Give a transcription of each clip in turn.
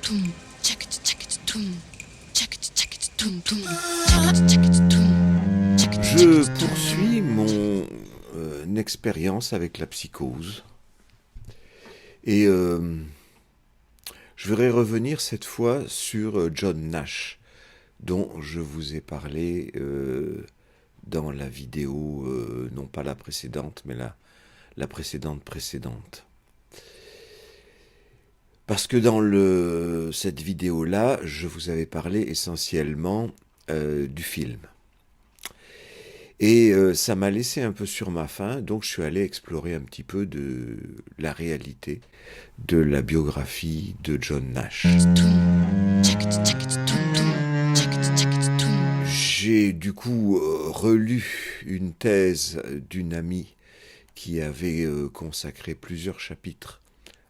Je poursuis mon expérience avec la psychose et je voudrais revenir cette fois sur John Nash, dont je vous ai parlé dans la vidéo, non pas la précédente, mais la précédente. Parce que dans cette vidéo-là, je vous avais parlé essentiellement du film. Et ça m'a laissé un peu sur ma faim, donc je suis allé explorer un petit peu de la réalité de la biographie de John Nash. J'ai du coup relu une thèse d'une amie qui avait consacré plusieurs chapitres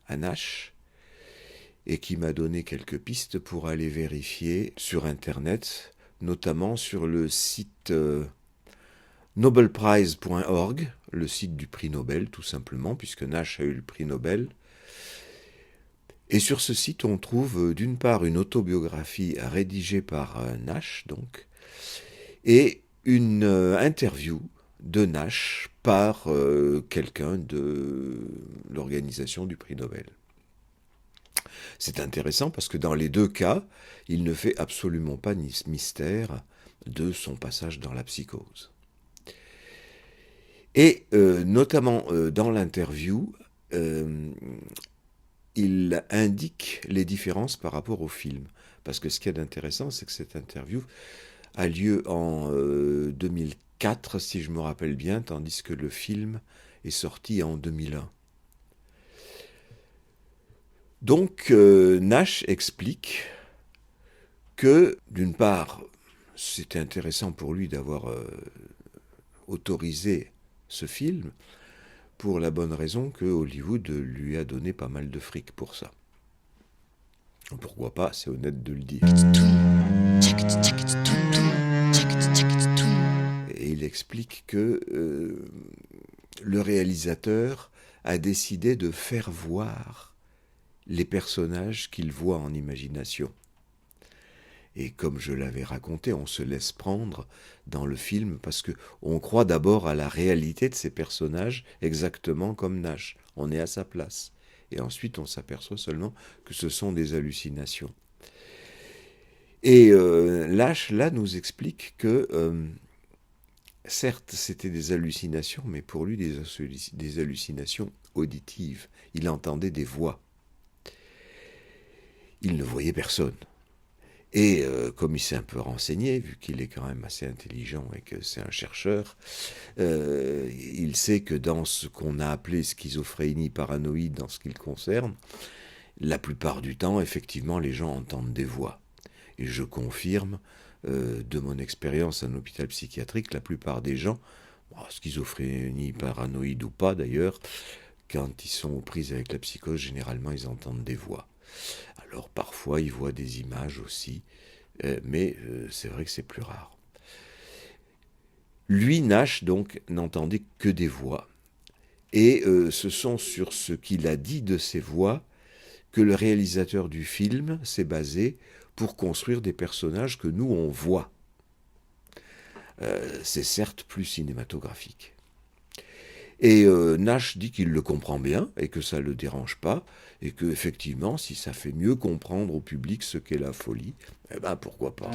à Nash et qui m'a donné quelques pistes pour aller vérifier sur Internet, notamment sur le site nobelprize.org, le site du prix Nobel tout simplement, puisque Nash a eu le prix Nobel. Et sur ce site, on trouve d'une part une autobiographie rédigée par Nash, donc, et une interview de Nash par quelqu'un de l'organisation du prix Nobel. C'est intéressant parce que dans les deux cas, il ne fait absolument pas mystère de son passage dans la psychose. Et notamment dans l'interview, il indique les différences par rapport au film. Parce que ce qui est intéressant, c'est que cette interview a lieu en 2004, si je me rappelle bien, tandis que le film est sorti en 2001. Donc, Nash explique que, d'une part, c'était intéressant pour lui d'avoir autorisé ce film, pour la bonne raison que Hollywood lui a donné pas mal de fric pour ça. Pourquoi pas, c'est honnête de le dire. Et il explique que le réalisateur a décidé de faire voir les personnages qu'il voit en imagination. Et comme je l'avais raconté, on se laisse prendre dans le film parce qu'on croit d'abord à la réalité de ces personnages exactement comme Nash. On est à sa place. Et ensuite, on s'aperçoit seulement que ce sont des hallucinations. Et Nash, là, nous explique que, certes, c'était des hallucinations, mais pour lui, des hallucinations auditives. Il entendait des voix. Il ne voyait personne. Et comme il s'est un peu renseigné, vu qu'il est quand même assez intelligent et que c'est un chercheur, il sait que dans ce qu'on a appelé schizophrénie paranoïde dans ce qui le concerne, la plupart du temps, effectivement, les gens entendent des voix. Et je confirme, de mon expérience en hôpital psychiatrique, la plupart des gens, schizophrénie paranoïde ou pas d'ailleurs, quand ils sont aux prises avec la psychose, généralement ils entendent des voix. Alors parfois ils voient des images aussi, mais c'est vrai que c'est plus rare. Lui, Nash, donc, n'entendait que des voix. Et ce sont sur ce qu'il a dit de ces voix que le réalisateur du film s'est basé pour construire des personnages que nous, on voit. C'est certes plus cinématographique. Et Nash dit qu'il le comprend bien et que ça ne le dérange pas, et que effectivement, si ça fait mieux comprendre au public ce qu'est la folie, eh ben pourquoi pas.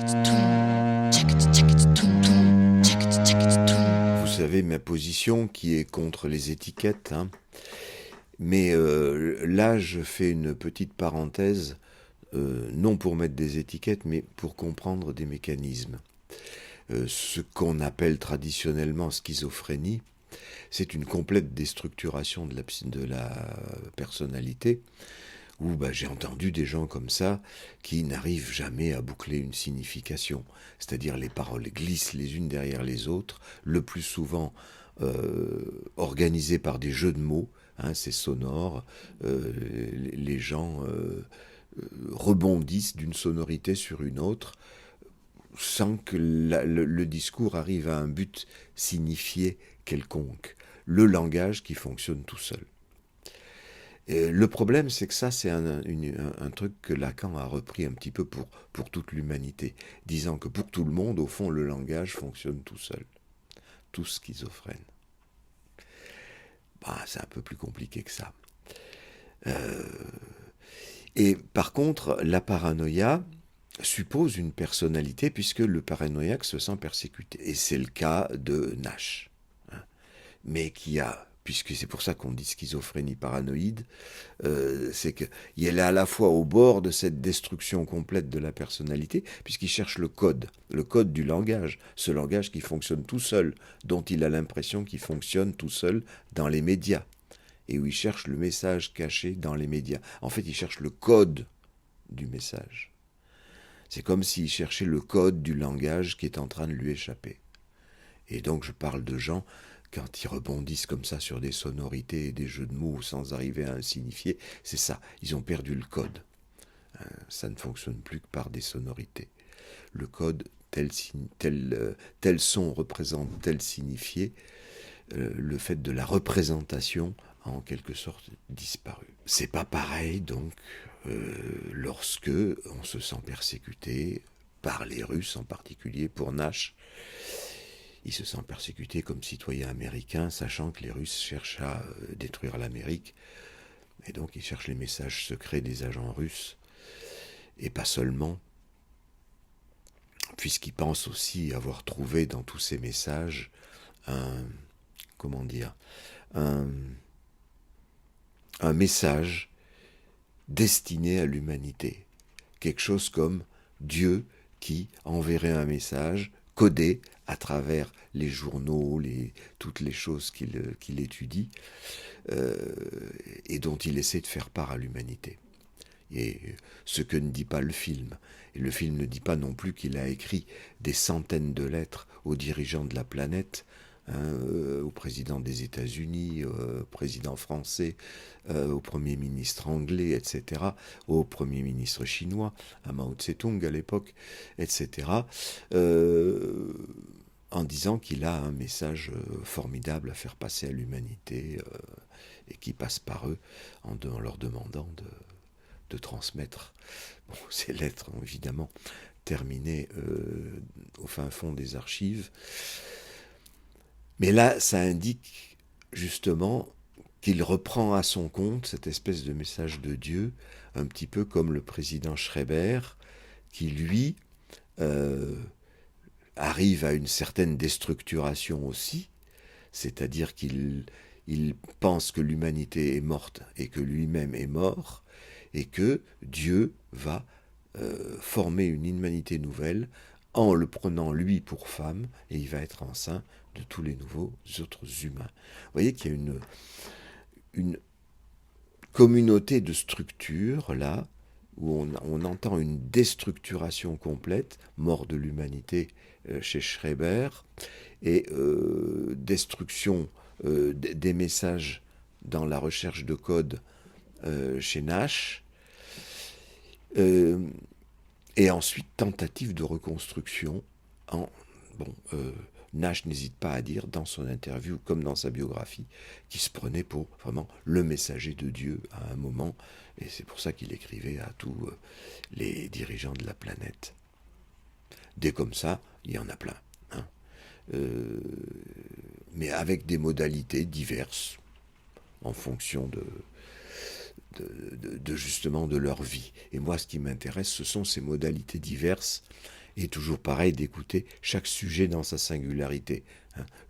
Vous savez ma position qui est contre les étiquettes, hein. Mais là, je fais une petite parenthèse, non pour mettre des étiquettes, mais pour comprendre des mécanismes. Ce qu'on appelle traditionnellement schizophrénie, c'est une complète déstructuration de la personnalité, où j'ai entendu des gens comme ça qui n'arrivent jamais à boucler une signification. C'est-à-dire les paroles glissent les unes derrière les autres, le plus souvent organisées par des jeux de mots, hein, c'est sonore, les gens rebondissent d'une sonorité sur une autre, sans que le discours arrive à un but signifié quelconque. Le langage qui fonctionne tout seul. Et le problème, c'est que ça, c'est un truc que Lacan a repris un petit peu pour toute l'humanité, disant que pour tout le monde, au fond, le langage fonctionne tout seul, tout schizophrène. Bah, c'est un peu plus compliqué que ça. Et par contre, la paranoïa suppose une personnalité puisque le paranoïaque se sent persécuté. Et c'est le cas de Nash, hein, mais qui a, puisque c'est pour ça qu'on dit schizophrénie paranoïde, c'est qu'il est à la fois au bord de cette destruction complète de la personnalité, puisqu'il cherche le code du langage, ce langage qui fonctionne tout seul, dont il a l'impression qu'il fonctionne tout seul dans les médias, et où il cherche le message caché dans les médias. En fait, il cherche le code du message. C'est comme s'il cherchait le code du langage qui est en train de lui échapper. Et donc je parle de gens, quand ils rebondissent comme ça sur des sonorités et des jeux de mots sans arriver à un signifier, c'est ça, ils ont perdu le code. Ça ne fonctionne plus que par des sonorités. Le code, tel son représente tel signifié, le fait de la représentation a en quelque sorte disparu. C'est pas pareil donc lorsque on se sent persécuté par les Russes en particulier. Pour Nash, il se sent persécuté comme citoyen américain, sachant que les Russes cherchent à détruire l'Amérique, et donc il cherche les messages secrets des agents russes, et pas seulement, puisqu'il pense aussi avoir trouvé dans tous ces messages un message destiné à l'humanité. Quelque chose comme Dieu qui enverrait un message codé à travers les journaux, toutes les choses qu'il étudie, et dont il essaie de faire part à l'humanité. Et ce que ne dit pas le film. Et le film ne dit pas non plus qu'il a écrit des centaines de lettres aux dirigeants de la planète, au président des États-Unis, au président français, au Premier ministre anglais, etc., au Premier ministre chinois, à Mao Tse-tung à l'époque, etc., en disant qu'il a un message formidable à faire passer à l'humanité, et qui passe par eux en leur demandant de transmettre ces lettres, évidemment terminées au fin fond des archives. Mais là, ça indique justement qu'il reprend à son compte cette espèce de message de Dieu, un petit peu comme le président Schreiber, qui lui arrive à une certaine déstructuration aussi, c'est-à-dire qu'il pense que l'humanité est morte et que lui-même est mort, et que Dieu va former une humanité nouvelle en le prenant lui pour femme, et il va être enceint de tous les nouveaux autres humains. Vous voyez qu'il y a une communauté de structures là, où on entend une déstructuration complète, mort de l'humanité chez Schreiber, et destruction des messages dans la recherche de code chez Nash, et ensuite tentative de reconstruction Nash n'hésite pas à dire dans son interview comme dans sa biographie qu'il se prenait pour vraiment le messager de Dieu à un moment, et c'est pour ça qu'il écrivait à tous les dirigeants de la planète. Des comme ça, il y en a plein, hein. Mais avec des modalités diverses en fonction justement de leur vie. Et moi, ce qui m'intéresse, ce sont ces modalités diverses, et toujours pareil, d'écouter chaque sujet dans sa singularité.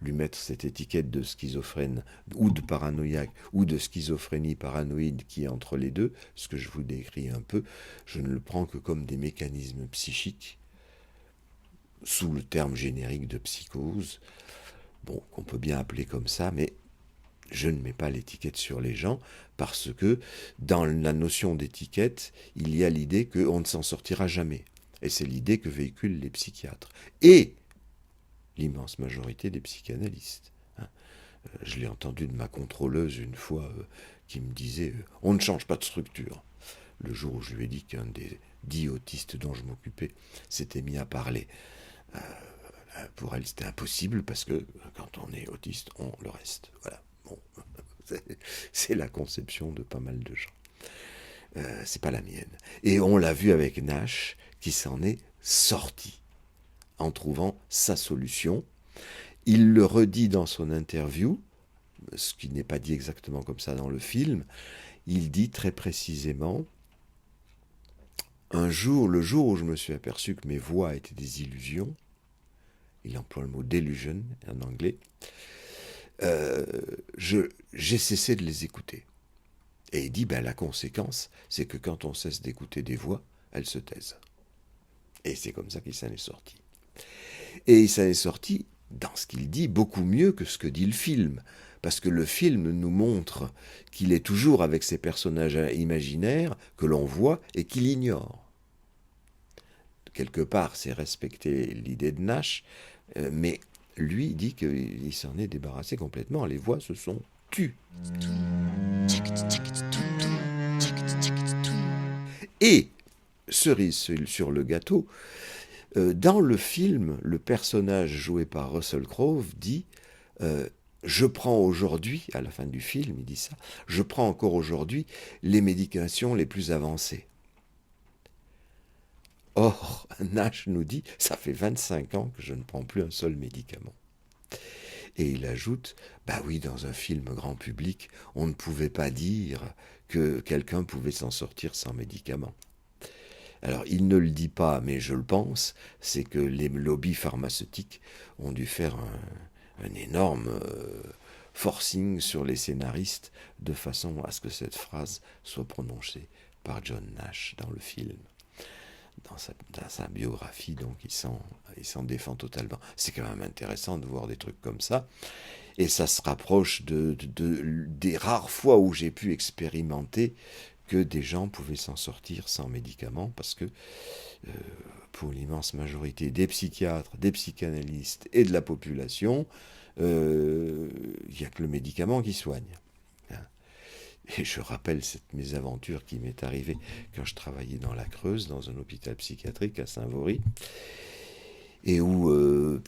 Lui mettre cette étiquette de schizophrène, ou de paranoïaque, ou de schizophrénie paranoïde qui est entre les deux, ce que je vous décris un peu, je ne le prends que comme des mécanismes psychiques, sous le terme générique de psychose, qu'on peut bien appeler comme ça, mais je ne mets pas l'étiquette sur les gens, parce que dans la notion d'étiquette, il y a l'idée qu'on ne s'en sortira jamais. Et c'est l'idée que véhiculent les psychiatres. Et l'immense majorité des psychanalystes. Je l'ai entendu de ma contrôleuse une fois qui me disait « on ne change pas de structure ». Le jour où je lui ai dit qu'un des 10 autistes dont je m'occupais s'était mis à parler. Pour elle, c'était impossible, parce que quand on est autiste, on le reste. Voilà. Bon, C'est la conception de pas mal de gens. C'est pas la mienne. Et on l'a vu avec Nash, qui s'en est sorti en trouvant sa solution. Il le redit dans son interview, ce qui n'est pas dit exactement comme ça dans le film. Il dit très précisément: un jour, le jour où je me suis aperçu que mes voix étaient des illusions, il emploie le mot delusion en anglais, j'ai cessé de les écouter. Et il dit, la conséquence, c'est que quand on cesse d'écouter des voix, elles se taisent. Et c'est comme ça qu'il s'en est sorti. Et il s'en est sorti, dans ce qu'il dit, beaucoup mieux que ce que dit le film. Parce que le film nous montre qu'il est toujours avec ces personnages imaginaires que l'on voit et qu'il ignore. Quelque part, c'est respecter l'idée de Nash, mais lui dit qu'il s'en est débarrassé complètement. Les voix se sont tues. Et, cerise sur le gâteau, dans le film, le personnage joué par Russell Crowe dit je prends aujourd'hui, à la fin du film, il dit ça, je prends encore aujourd'hui les médications les plus avancées. Or, Nash nous dit, ça fait 25 ans que je ne prends plus un seul médicament. Et il ajoute, oui, dans un film grand public, on ne pouvait pas dire que quelqu'un pouvait s'en sortir sans médicaments. Alors, il ne le dit pas, mais je le pense, c'est que les lobbies pharmaceutiques ont dû faire un énorme forcing sur les scénaristes de façon à ce que cette phrase soit prononcée par John Nash dans le film. Dans sa biographie, donc il s'en défend totalement. C'est quand même intéressant de voir des trucs comme ça. Et ça se rapproche des rares fois où j'ai pu expérimenter que des gens pouvaient s'en sortir sans médicaments, parce que pour l'immense majorité des psychiatres, des psychanalystes et de la population, il n'y a que le médicament qui soigne. Et je rappelle cette mésaventure qui m'est arrivée quand je travaillais dans la Creuse, dans un hôpital psychiatrique à Saint-Vaury, et où,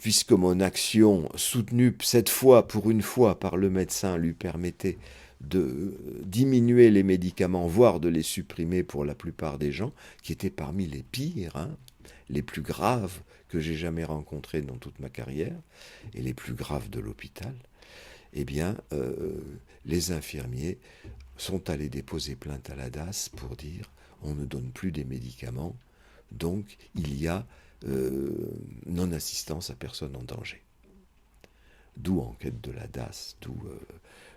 puisque mon action, soutenue cette fois, pour une fois, par le médecin, lui permettait de diminuer les médicaments, voire de les supprimer pour la plupart des gens, qui étaient parmi les pires, les plus graves que j'ai jamais rencontrés dans toute ma carrière, et les plus graves de l'hôpital, eh bien, les infirmiers sont allés déposer plainte à la DAS pour dire on ne donne plus des médicaments, donc il y a non-assistance à personne en danger. D'où enquête de la DAS, d'où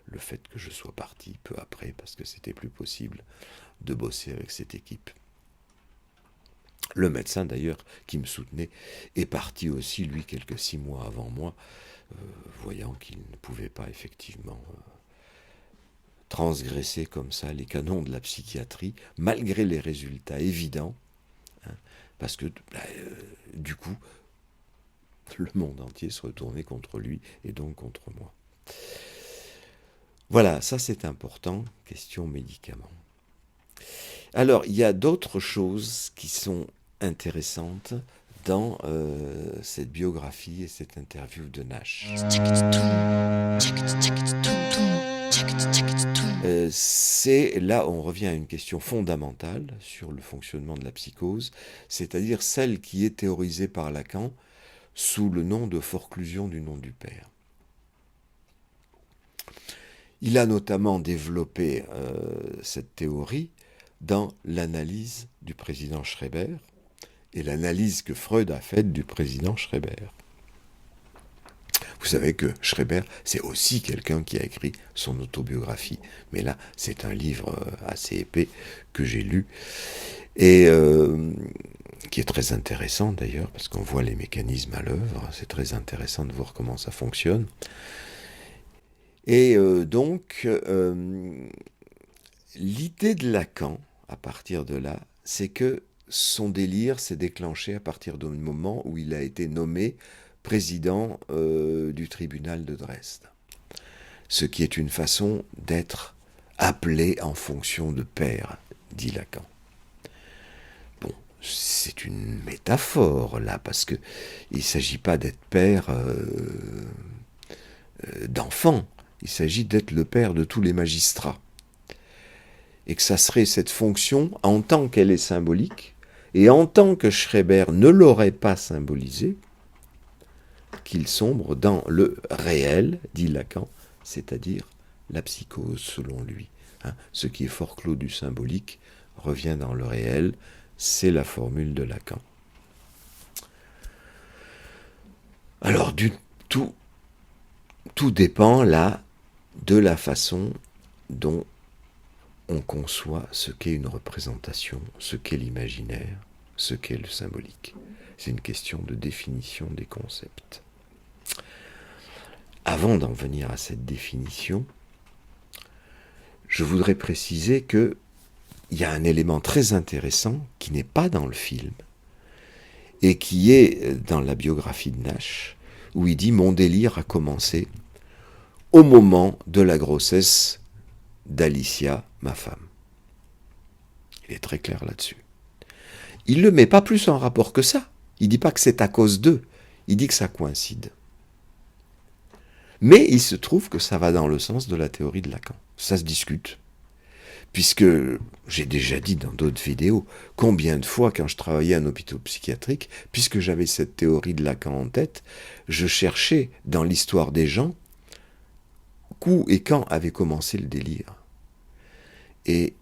le fait que je sois parti peu après, parce que c'était plus possible de bosser avec cette équipe. Le médecin d'ailleurs qui me soutenait est parti aussi, lui, quelques 6 mois avant moi, voyant qu'il ne pouvait pas effectivement transgresser comme ça les canons de la psychiatrie, malgré les résultats évidents, parce que du coup, le monde entier se retournait contre lui et donc contre moi. Voilà, ça c'est important, question médicaments. Alors, il y a d'autres choses qui sont intéressantes dans cette biographie et cette interview de Nash. C'est là on revient à une question fondamentale sur le fonctionnement de la psychose, c'est-à-dire celle qui est théorisée par Lacan sous le nom de forclusion du nom du père. Il a notamment développé cette théorie dans l'analyse du président Schreber et l'analyse que Freud a faite du président Schreber. Vous savez que Schreber, c'est aussi quelqu'un qui a écrit son autobiographie. Mais là, c'est un livre assez épais que j'ai lu et qui est très intéressant d'ailleurs, parce qu'on voit les mécanismes à l'œuvre. C'est très intéressant de voir comment ça fonctionne. Et donc, l'idée de Lacan, à partir de là, c'est que son délire s'est déclenché à partir du moment où il a été nommé président du tribunal de Dresde. Ce qui est une façon d'être appelé en fonction de père, dit Lacan. Bon, c'est une métaphore là, parce que il ne s'agit pas d'être père d'enfant, Il s'agit d'être le père de tous les magistrats. Et que ça serait cette fonction, en tant qu'elle est symbolique, et en tant que Schreber ne l'aurait pas symbolisée, qu'il sombre dans le réel, dit Lacan, c'est-à-dire la psychose selon lui. Ce qui est fort clos du symbolique revient dans le réel, c'est la formule de Lacan. Alors, tout dépend là de la façon dont on conçoit ce qu'est une représentation, ce qu'est l'imaginaire, ce qu'est le symbolique. C'est une question de définition des concepts. Avant d'en venir à cette définition, je voudrais préciser qu'il y a un élément très intéressant qui n'est pas dans le film et qui est dans la biographie de Nash, où il dit « Mon délire a commencé au moment de la grossesse d'Alicia, ma femme. » Il est très clair là-dessus. Il ne le met pas plus en rapport que ça. Il ne dit pas que c'est à cause d'eux. Il dit que ça coïncide. Mais il se trouve que ça va dans le sens de la théorie de Lacan. Ça se discute. Puisque, j'ai déjà dit dans d'autres vidéos, combien de fois quand je travaillais à un hôpital psychiatrique, puisque j'avais cette théorie de Lacan en tête, je cherchais dans l'histoire des gens où et quand avait commencé le délire. Et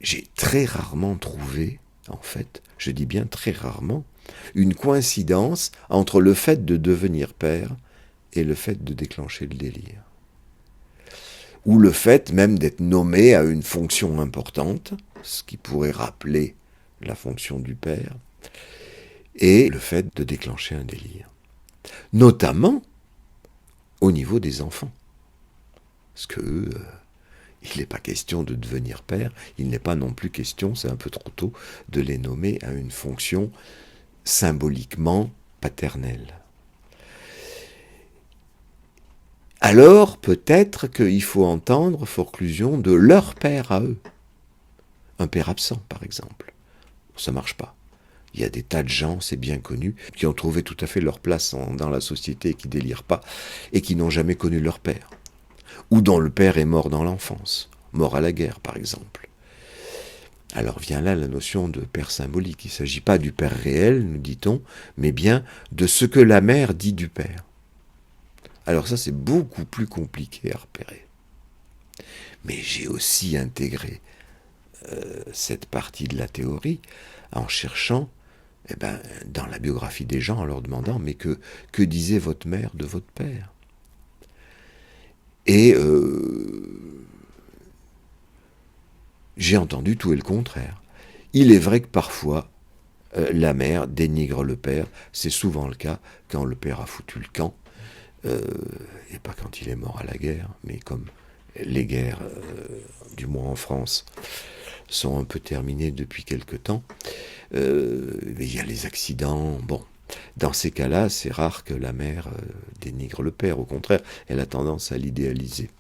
j'ai très rarement trouvé, en fait, je dis bien très rarement, une coïncidence entre le fait de devenir père et le fait de déclencher le délire. Ou le fait même d'être nommé à une fonction importante, ce qui pourrait rappeler la fonction du père, et le fait de déclencher un délire. Notamment au niveau des enfants. Parce que il n'est pas question de devenir père, il n'est pas non plus question, c'est un peu trop tôt, de les nommer à une fonction symboliquement paternelle. Alors, peut-être qu'il faut entendre forclusion de leur père à eux. Un père absent, par exemple. Ça ne marche pas. Il y a des tas de gens, c'est bien connu, qui ont trouvé tout à fait leur place dans la société et qui ne délirent pas, et qui n'ont jamais connu leur père. Ou dont le père est mort dans l'enfance, mort à la guerre, par exemple. Alors vient là la notion de père symbolique. Il ne s'agit pas du père réel, nous dit-on, mais bien de ce que la mère dit du père. Alors ça, c'est beaucoup plus compliqué à repérer. Mais j'ai aussi intégré cette partie de la théorie en cherchant dans la biographie des gens, en leur demandant « Mais que disait votre mère de votre père ?» Et j'ai entendu tout et le contraire. Il est vrai que parfois, la mère dénigre le père. C'est souvent le cas quand le père a foutu le camp. Et pas quand il est mort à la guerre, mais comme les guerres, du moins en France, sont un peu terminées depuis quelque temps, il y a les accidents, bon. Dans ces cas-là, c'est rare que la mère dénigre le père, au contraire, elle a tendance à l'idéaliser.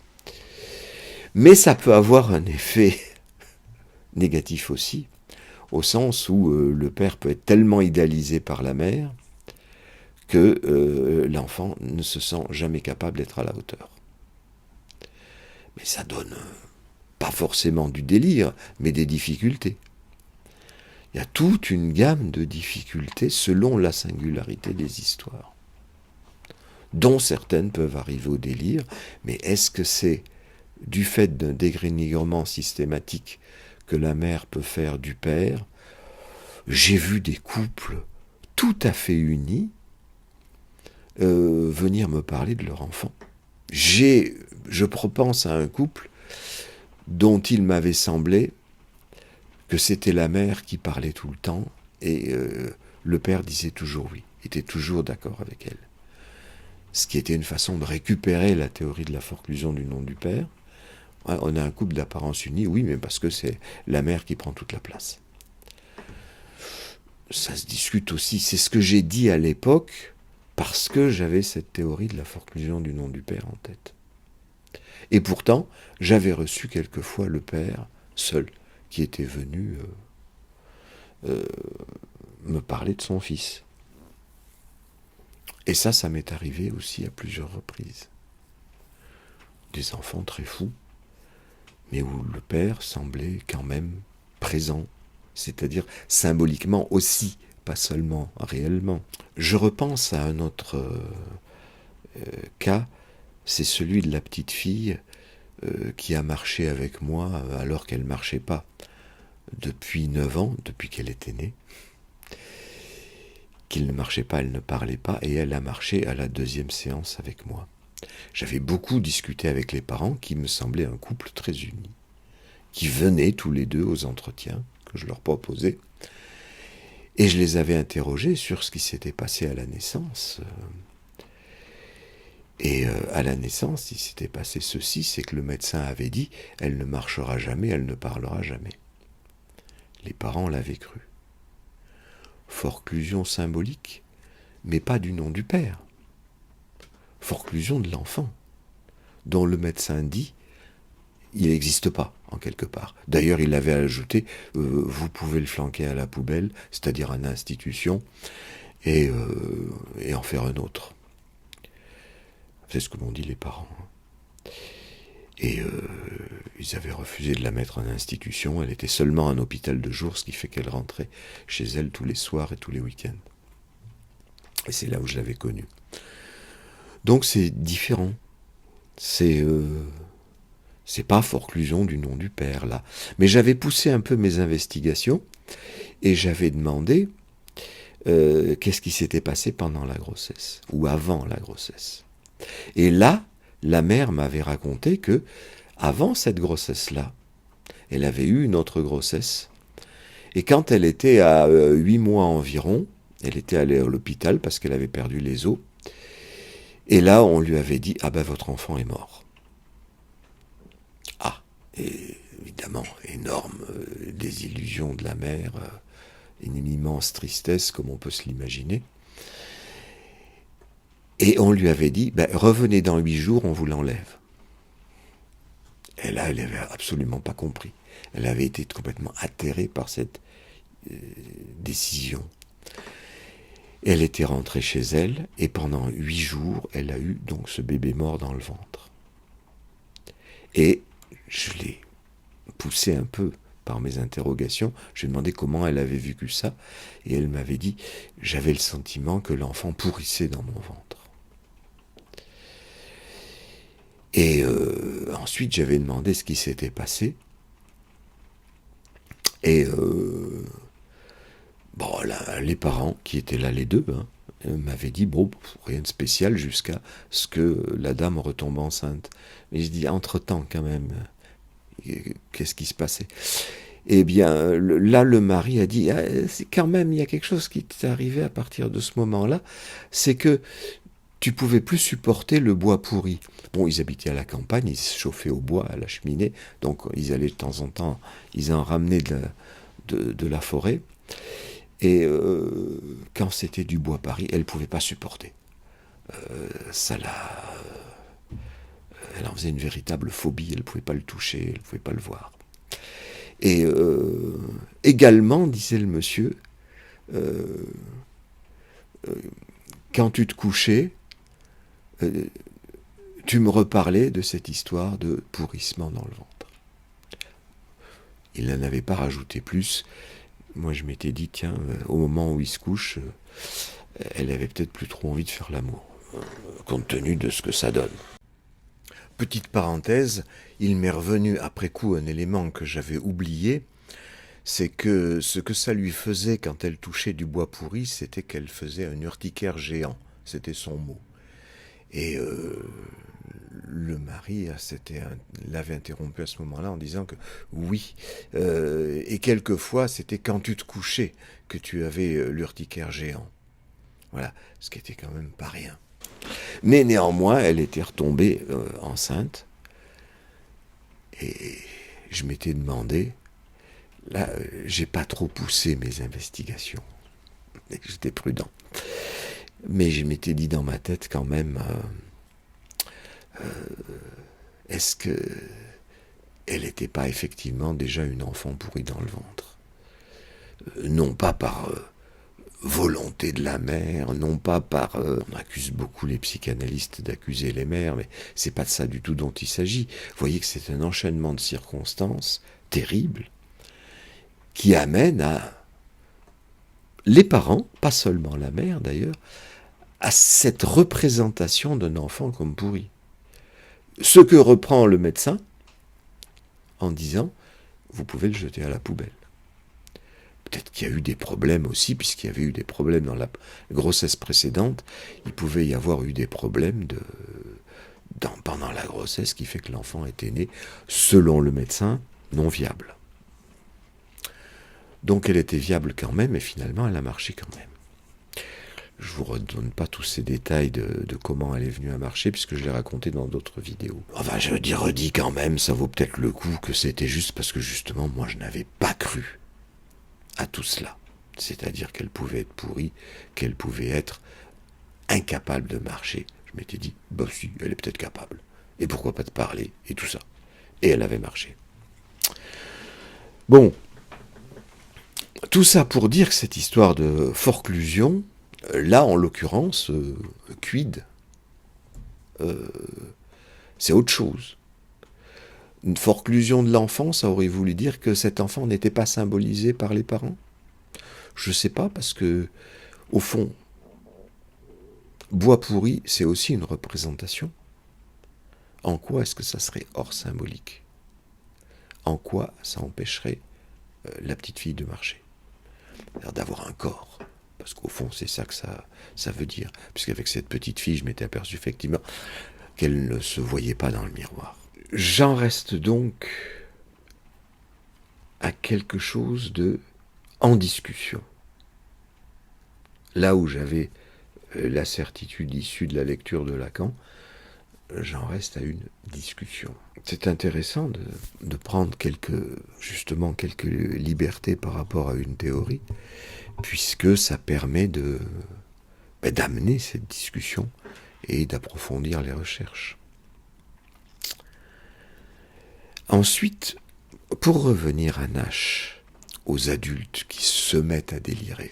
Mais ça peut avoir un effet négatif aussi, au sens où le père peut être tellement idéalisé par la mère que l'enfant ne se sent jamais capable d'être à la hauteur. Mais ça donne pas forcément du délire, mais des difficultés. Il y a toute une gamme de difficultés selon la singularité des histoires, dont certaines peuvent arriver au délire, mais est-ce que c'est du fait d'un dénigrement systématique que la mère peut faire du père? J'ai vu des couples tout à fait unis venir me parler de leur enfant. Je repense à un couple dont il m'avait semblé que c'était la mère qui parlait tout le temps et le père disait toujours oui, était toujours d'accord avec elle. Ce qui était une façon de récupérer la théorie de la forclusion du nom du père. On a un couple d'apparence unie, oui, mais parce que c'est la mère qui prend toute la place. Ça se discute aussi, c'est ce que j'ai dit à l'époque, parce que j'avais cette théorie de la forclusion du nom du père en tête. Et pourtant, j'avais reçu quelquefois le père seul, qui était venu me parler de son fils. Et ça m'est arrivé aussi à plusieurs reprises. des enfants très fous, mais où le père semblait quand même présent, c'est-à-dire symboliquement aussi, pas seulement réellement. Je repense à un autre cas, c'est celui de la petite fille qui a marché avec moi alors qu'elle ne marchait pas depuis 9 ans, depuis qu'elle était née, qu'il ne marchait pas, elle ne parlait pas, et elle a marché à la 2e séance avec moi. J'avais beaucoup discuté avec les parents qui me semblaient un couple très uni, qui venaient tous les deux aux entretiens que je leur proposais, et je les avais interrogés sur ce qui s'était passé à la naissance. Et à la naissance, il s'était passé ceci, c'est que le médecin avait dit « elle ne marchera jamais, elle ne parlera jamais ». Les parents l'avaient cru. Forclusion symbolique, mais pas du nom du père. Forclusion de l'enfant, dont le médecin dit il n'existe pas, en quelque part. D'ailleurs, il avait ajouté vous pouvez le flanquer à la poubelle, c'est-à-dire à une institution, et en faire un autre. C'est ce que m'ont dit les parents. Et ils avaient refusé de la mettre en institution. Elle était seulement en hôpital de jour, ce qui fait qu'elle rentrait chez elle tous les soirs et tous les week-ends. Et c'est là où je l'avais connue. Donc c'est différent. C'est pas forclusion du nom du père, là. Mais j'avais poussé un peu mes investigations et j'avais demandé qu'est-ce qui s'était passé pendant la grossesse ou avant la grossesse. Et là, la mère m'avait raconté que, avant cette grossesse-là, elle avait eu une autre grossesse. Et quand elle était à 8 mois environ, elle était allée à l'hôpital parce qu'elle avait perdu les os. Et là, on lui avait dit « Ah ben, votre enfant est mort ». Ah, et évidemment, énorme désillusion de la mère, une immense tristesse comme on peut se l'imaginer. Et on lui avait dit, revenez dans 8 jours, on vous l'enlève. Et là, elle n'avait absolument pas compris. Elle avait été complètement atterrée par cette décision. Elle était rentrée chez elle, et pendant 8 jours, elle a eu donc ce bébé mort dans le ventre. Et je l'ai poussée un peu par mes interrogations. Je lui ai demandé comment elle avait vécu ça, et elle m'avait dit, j'avais le sentiment que l'enfant pourrissait dans mon ventre. Et ensuite, j'avais demandé ce qui s'était passé. Et les parents, qui étaient là les deux, m'avaient dit, rien de spécial jusqu'à ce que la dame retombe enceinte. Mais je dis, entre-temps, quand même, qu'est-ce qui se passait ? Eh bien, là, le mari a dit, c'est quand même, il y a quelque chose qui t'est arrivé à partir de ce moment-là, c'est que tu pouvais plus supporter le bois pourri. Bon, ils habitaient à la campagne, ils se chauffaient au bois, à la cheminée, donc ils allaient de temps en temps, ils en ramenaient de la forêt, et quand c'était du bois Paris, elle ne pouvait pas supporter. Elle en faisait une véritable phobie, elle ne pouvait pas le toucher, elle ne pouvait pas le voir. Et également, disait le monsieur, quand tu te couchais, tu me reparlais de cette histoire de pourrissement dans le ventre. Il n'en avait pas rajouté plus. Moi, je m'étais dit, tiens, au moment où il se couche, elle avait peut-être plus trop envie de faire l'amour, compte tenu de ce que ça donne. Petite parenthèse, il m'est revenu après coup un élément que j'avais oublié, c'est que ce que ça lui faisait quand elle touchait du bois pourri, c'était qu'elle faisait un urticaire géant. C'était son mot. Et le mari l'avait interrompu à ce moment-là en disant que oui, et quelquefois c'était quand tu te couchais que tu avais l'urticaire géant. Voilà, ce qui était quand même pas rien. Mais néanmoins, elle était retombée enceinte, et je m'étais demandé, là, j'ai pas trop poussé mes investigations, j'étais prudent. Mais je m'étais dit dans ma tête quand même, est-ce que elle n'était pas effectivement déjà une enfant pourrie dans le ventre ? Non pas par volonté de la mère, non pas par... on accuse beaucoup les psychanalystes d'accuser les mères, mais c'est pas de ça du tout dont il s'agit. Vous voyez que c'est un enchaînement de circonstances terribles qui amène à les parents, pas seulement la mère d'ailleurs, à cette représentation d'un enfant comme pourri. Ce que reprend le médecin en disant « vous pouvez le jeter à la poubelle ». Peut-être qu'il y a eu des problèmes aussi, puisqu'il y avait eu des problèmes dans la grossesse précédente, il pouvait y avoir eu des problèmes pendant la grossesse qui fait que l'enfant était né, selon le médecin, non viable. Donc elle était viable quand même, et finalement elle a marché quand même. Je ne vous redonne pas tous ces détails de comment elle est venue à marcher, puisque je l'ai raconté dans d'autres vidéos. Enfin, je redis quand même, ça vaut peut-être le coup que c'était juste parce que justement, moi je n'avais pas cru à tout cela. C'est-à-dire qu'elle pouvait être pourrie, qu'elle pouvait être incapable de marcher. Je m'étais dit, bah si, elle est peut-être capable. Et pourquoi pas de parler, et tout ça. Et elle avait marché. Bon, tout ça pour dire que cette histoire de forclusion, là en l'occurrence, quid, c'est autre chose. Une forclusion de l'enfant, ça aurait voulu dire que cet enfant n'était pas symbolisé par les parents? Je ne sais pas, parce que, au fond, bois pourri, c'est aussi une représentation. En quoi est-ce que ça serait hors symbolique? En quoi ça empêcherait la petite fille de marcher? C'est-à-dire d'avoir un corps. Parce qu'au fond, c'est ça que ça veut dire. Puisqu'avec cette petite fille, je m'étais aperçu effectivement qu'elle ne se voyait pas dans le miroir. J'en reste donc à quelque chose de en discussion. Là où j'avais la certitude issue de la lecture de Lacan, j'en reste à une discussion. C'est intéressant de prendre quelques libertés par rapport à une théorie, puisque ça permet d'amener cette discussion et d'approfondir les recherches. Ensuite, pour revenir à Nash, aux adultes qui se mettent à délirer,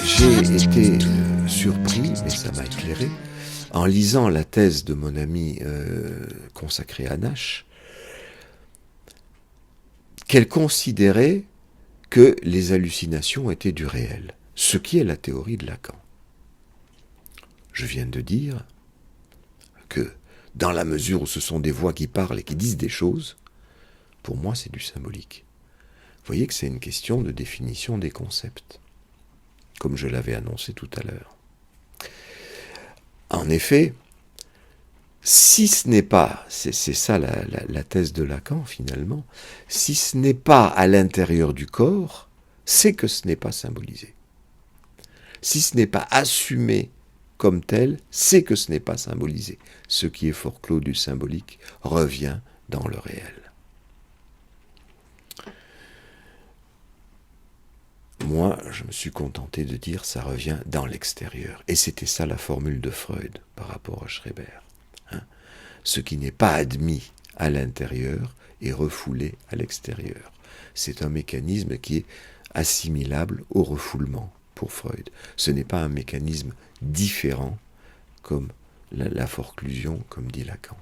j'ai été surpris, mais ça m'a éclairé, en lisant la thèse de mon ami consacrée à Nash, qu'elle considérait que les hallucinations étaient du réel, ce qui est la théorie de Lacan. Je viens de dire que dans la mesure où ce sont des voix qui parlent et qui disent des choses, pour moi c'est du symbolique. Vous voyez que c'est une question de définition des concepts, comme je l'avais annoncé tout à l'heure. En effet, si ce n'est pas, c'est ça la thèse de Lacan finalement, si ce n'est pas à l'intérieur du corps, c'est que ce n'est pas symbolisé. Si ce n'est pas assumé comme tel, c'est que ce n'est pas symbolisé. Ce qui est forclos du symbolique revient dans le réel. Moi, je me suis contenté de dire ça revient dans l'extérieur. Et c'était ça la formule de Freud par rapport à Schreber. Ce qui n'est pas admis à l'intérieur est refoulé à l'extérieur. C'est un mécanisme qui est assimilable au refoulement pour Freud. Ce n'est pas un mécanisme différent comme la forclusion, comme dit Lacan.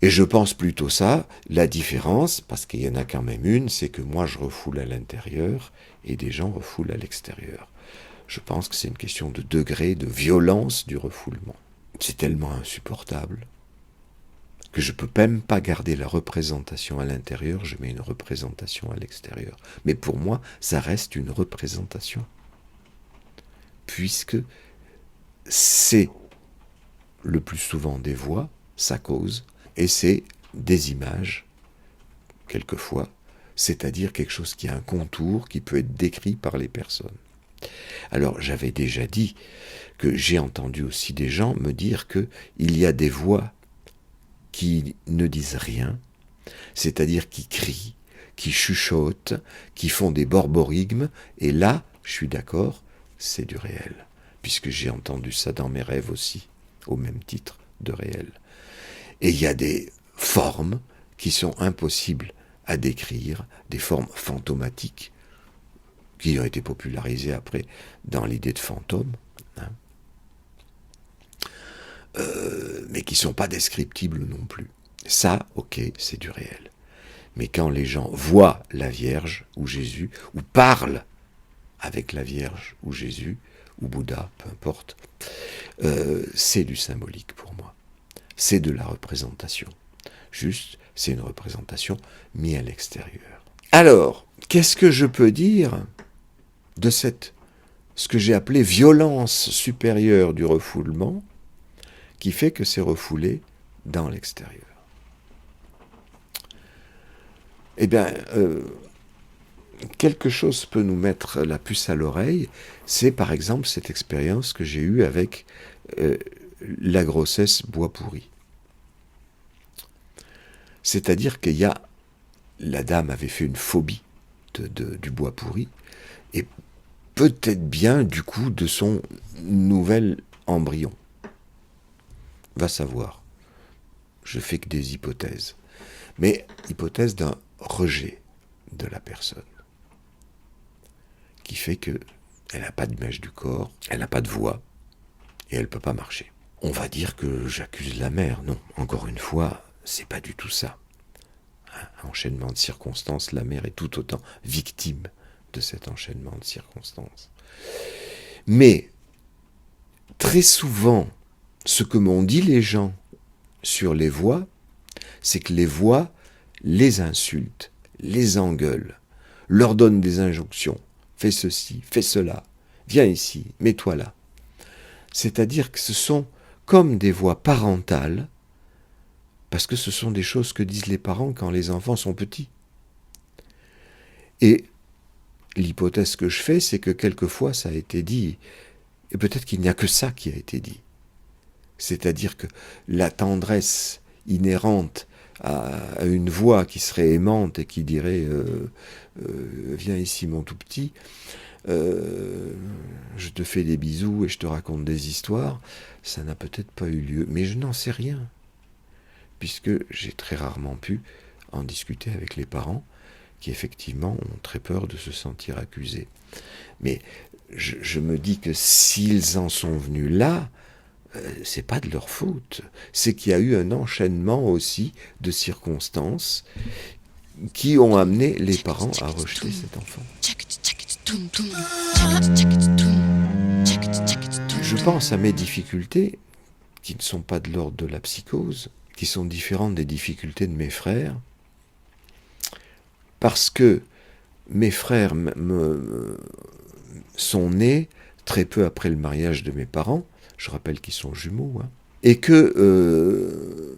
Et je pense plutôt ça, la différence, parce qu'il y en a quand même une, c'est que moi je refoule à l'intérieur et des gens refoulent à l'extérieur. Je pense que c'est une question de degré, de violence du refoulement. C'est tellement insupportable que je ne peux même pas garder la représentation à l'intérieur, je mets une représentation à l'extérieur. Mais pour moi, ça reste une représentation. Puisque c'est le plus souvent des voix, ça cause, et c'est des images, quelquefois, c'est-à-dire quelque chose qui a un contour, qui peut être décrit par les personnes. Alors, j'avais déjà dit que j'ai entendu aussi des gens me dire qu'il y a des voix qui ne disent rien, c'est-à-dire qui crient, qui chuchotent, qui font des borborigmes, et là, je suis d'accord, c'est du réel, puisque j'ai entendu ça dans mes rêves aussi, au même titre de réel. Et il y a des formes qui sont impossibles à décrire des formes fantomatiques qui ont été popularisées après dans l'idée de fantôme, hein, mais qui ne sont pas descriptibles non plus. Ça, ok, c'est du réel. Mais quand les gens voient la Vierge ou Jésus, ou parlent avec la Vierge ou Jésus, ou Bouddha, peu importe, c'est du symbolique pour moi. C'est de la représentation. Juste, c'est une représentation mise à l'extérieur. Alors, qu'est-ce que je peux dire de ce que j'ai appelé violence supérieure du refoulement, qui fait que c'est refoulé dans l'extérieur? Eh bien, quelque chose peut nous mettre la puce à l'oreille, c'est par exemple cette expérience que j'ai eue avec la grossesse bois pourri. C'est-à-dire la dame avait fait une phobie du bois pourri, et peut-être bien du coup de son nouvel embryon. Va savoir. Je fais que des hypothèses. Mais hypothèse d'un rejet de la personne, qui fait qu'elle n'a pas d'image du corps, elle n'a pas de voix, et elle ne peut pas marcher. On va dire que j'accuse la mère. Non, encore une fois, c'est pas du tout ça. Un enchaînement de circonstances, la mère est tout autant victime de cet enchaînement de circonstances. Mais, très souvent, ce que m'ont dit les gens sur les voix, c'est que les voix les insultent, les engueulent, leur donnent des injonctions. Fais ceci, fais cela, viens ici, mets-toi là. C'est-à-dire que ce sont comme des voix parentales, parce que ce sont des choses que disent les parents quand les enfants sont petits. Et l'hypothèse que je fais, c'est que quelquefois ça a été dit, et peut-être qu'il n'y a que ça qui a été dit. C'est-à-dire que la tendresse inhérente à une voix qui serait aimante et qui dirait viens ici mon tout petit, je te fais des bisous et je te raconte des histoires, ça n'a peut-être pas eu lieu, mais je n'en sais rien, puisque j'ai très rarement pu en discuter avec les parents, qui effectivement ont très peur de se sentir accusés. Mais je me dis que s'ils en sont venus là, c'est pas de leur faute. C'est qu'il y a eu un enchaînement aussi de circonstances qui ont amené les parents à rejeter cet enfant. Je pense à mes difficultés, qui ne sont pas de l'ordre de la psychose, qui sont différentes des difficultés de mes frères, parce que mes frères sont nés très peu après le mariage de mes parents, je rappelle qu'ils sont jumeaux, hein, et que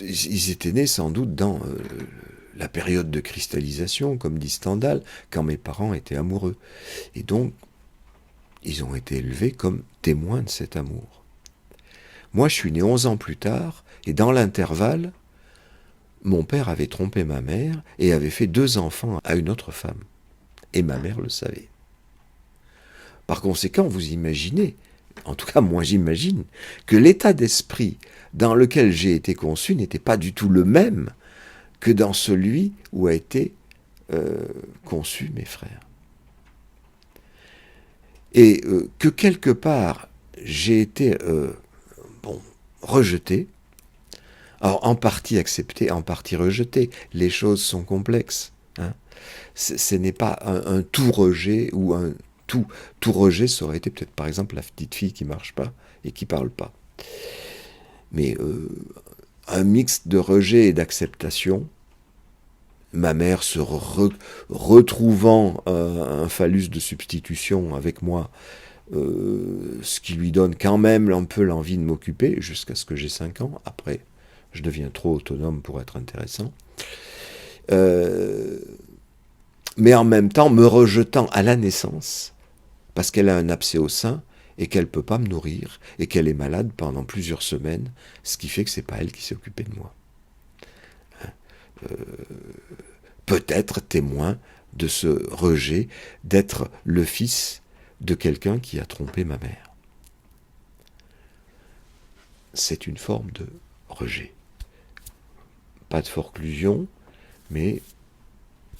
ils étaient nés sans doute dans la période de cristallisation, comme dit Stendhal, quand mes parents étaient amoureux. Et donc, ils ont été élevés comme témoins de cet amour. Moi, je suis né 11 ans plus tard, et dans l'intervalle, mon père avait trompé ma mère et avait fait 2 enfants à une autre femme. Et ma mère le savait. Par conséquent, vous imaginez, en tout cas moi j'imagine, que l'état d'esprit dans lequel j'ai été conçu n'était pas du tout le même que dans celui où a été conçus mes frères. Et que quelque part j'ai été rejeté, alors en partie accepté, en partie rejeté, les choses sont complexes. Hein. Ce n'est pas un tout rejet ou un tout rejet, ça aurait été peut-être par exemple la petite fille qui marche pas et qui parle pas. Mais un mix de rejet et d'acceptation, ma mère se retrouvant un phallus de substitution avec moi, ce qui lui donne quand même un peu l'envie de m'occuper, jusqu'à ce que j'ai 5 ans. Après, je deviens trop autonome pour être intéressant. Mais en même temps, me rejetant à la naissance, parce qu'elle a un abcès au sein, et qu'elle ne peut pas me nourrir, et qu'elle est malade pendant plusieurs semaines, ce qui fait que ce n'est pas elle qui s'est occupée de moi. Peut-être témoin de ce rejet d'être le fils de quelqu'un qui a trompé ma mère. C'est une forme de rejet. Pas de forclusion, mais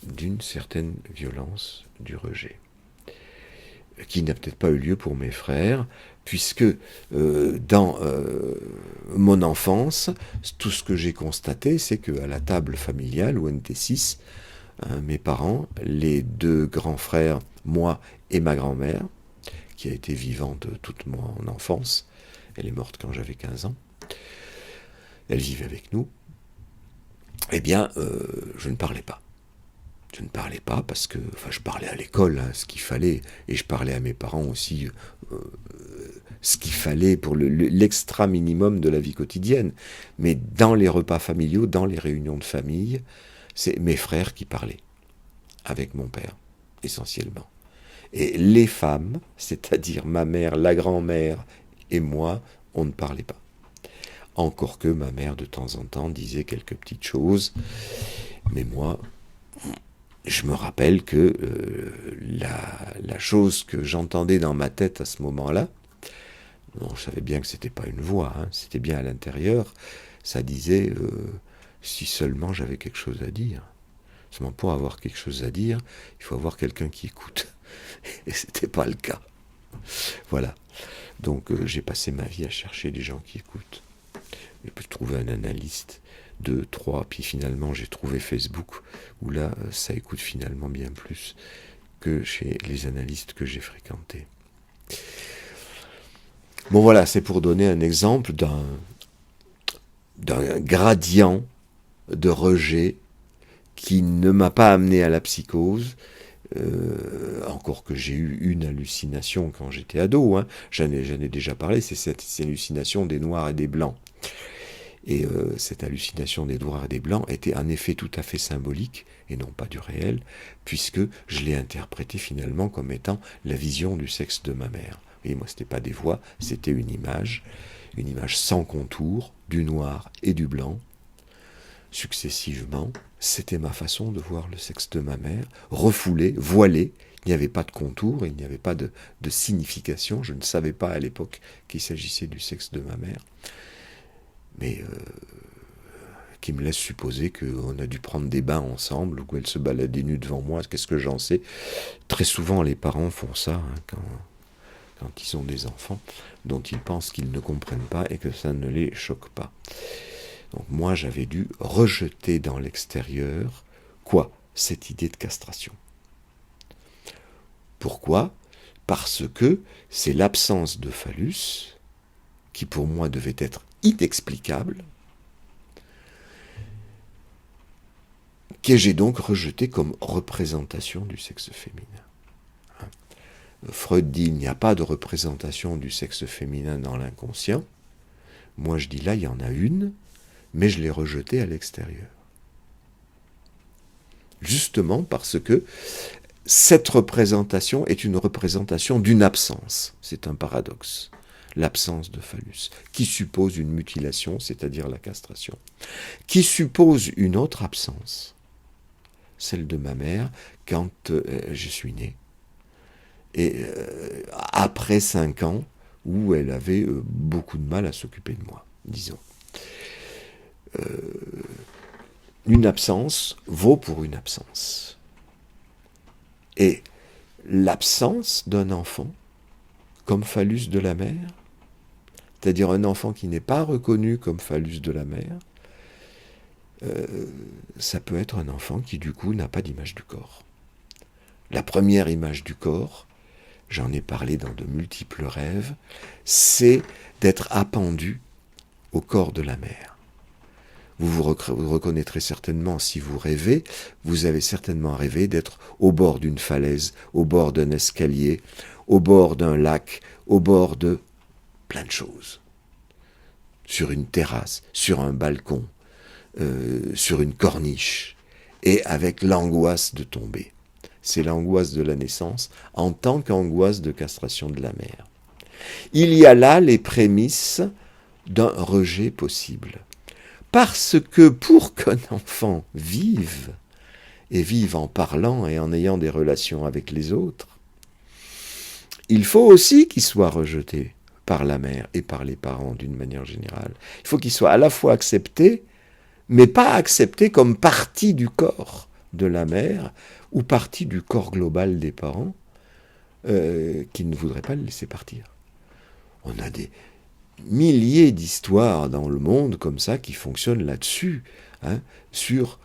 d'une certaine violence du rejet, qui n'a peut-être pas eu lieu pour mes frères, puisque dans mon enfance, tout ce que j'ai constaté, c'est qu'à la table familiale, où on était 6, mes parents, les 2 grands frères, moi et ma grand-mère, qui a été vivante toute mon enfance, elle est morte quand j'avais 15 ans, elle vivait avec nous, eh bien, je ne parlais pas. Je ne parlais pas parce que, enfin, je parlais à l'école, ce qu'il fallait, et je parlais à mes parents aussi ce qu'il fallait pour l'extra minimum de la vie quotidienne. Mais dans les repas familiaux, dans les réunions de famille, c'est mes frères qui parlaient avec mon père, essentiellement. Et les femmes, c'est-à-dire ma mère, la grand-mère et moi, on ne parlait pas. Encore que ma mère, de temps en temps, disait quelques petites choses, mais moi, je me rappelle que la chose que j'entendais dans ma tête à ce moment-là, bon, je savais bien que c'était pas une voix, c'était bien à l'intérieur, ça disait si seulement j'avais quelque chose à dire. Seulement pour avoir quelque chose à dire, il faut avoir quelqu'un qui écoute. Et c'était pas le cas. Voilà. Donc j'ai passé ma vie à chercher des gens qui écoutent. J'ai pu trouver un analyste, 2, 3, puis finalement j'ai trouvé Facebook, où là ça écoute finalement bien plus que chez les analystes que j'ai fréquentés. Bon voilà, c'est pour donner un exemple d'un gradient de rejet qui ne m'a pas amené à la psychose, encore que j'ai eu une hallucination quand j'étais ado, j'en ai déjà parlé, c'est cette hallucination des noirs et des blancs. Et cette hallucination des noirs et des blancs était un effet tout à fait symbolique, et non pas du réel, puisque je l'ai interprété finalement comme étant la vision du sexe de ma mère. Et moi, c'était pas des voix, c'était une image sans contour, du noir et du blanc, successivement. C'était ma façon de voir le sexe de ma mère, refoulé, voilé. Il n'y avait pas de contour, il n'y avait pas de signification. Je ne savais pas à l'époque qu'il s'agissait du sexe de ma mère. Mais qui me laisse supposer qu'on a dû prendre des bains ensemble, ou qu'elle se baladait nue devant moi, qu'est-ce que j'en sais. Très souvent, les parents font ça, quand ils ont des enfants, dont ils pensent qu'ils ne comprennent pas et que ça ne les choque pas. Donc moi, j'avais dû rejeter dans l'extérieur, quoi ? Cette idée de castration. Pourquoi ? Parce que c'est l'absence de phallus, qui pour moi devait être inexplicable, que j'ai donc rejeté comme représentation du sexe féminin. Freud dit il n'y a pas de représentation du sexe féminin dans l'inconscient. Moi je dis là il y en a une, mais je l'ai rejetée à l'extérieur. Justement parce que cette représentation est une représentation d'une absence. C'est un paradoxe. L'absence de phallus, qui suppose une mutilation, c'est-à-dire la castration, qui suppose une autre absence, celle de ma mère, quand je suis né, et après 5 ans, où elle avait beaucoup de mal à s'occuper de moi, disons. Une absence vaut pour une absence. Et l'absence d'un enfant, comme phallus de la mère, c'est-à-dire un enfant qui n'est pas reconnu comme phallus de la mère, ça peut être un enfant qui du coup n'a pas d'image du corps. La première image du corps, j'en ai parlé dans de multiples rêves, c'est d'être appendu au corps de la mère. Vous reconnaîtrez certainement, si vous rêvez, vous avez certainement rêvé d'être au bord d'une falaise, au bord d'un escalier, au bord d'un lac, au bord de plein de choses. Sur une terrasse, sur un balcon, sur une corniche, et avec l'angoisse de tomber. C'est l'angoisse de la naissance en tant qu'angoisse de castration de la mère. Il y a là les prémices d'un rejet possible. Parce que pour qu'un enfant vive, et vive en parlant et en ayant des relations avec les autres, il faut aussi qu'il soit rejeté par la mère et par les parents d'une manière générale. Il faut qu'il soit à la fois accepté, mais pas accepté comme partie du corps de la mère ou partie du corps global des parents qui ne voudraient pas le laisser partir. On a des milliers d'histoires dans le monde comme ça qui fonctionnent là-dessus, hein, sur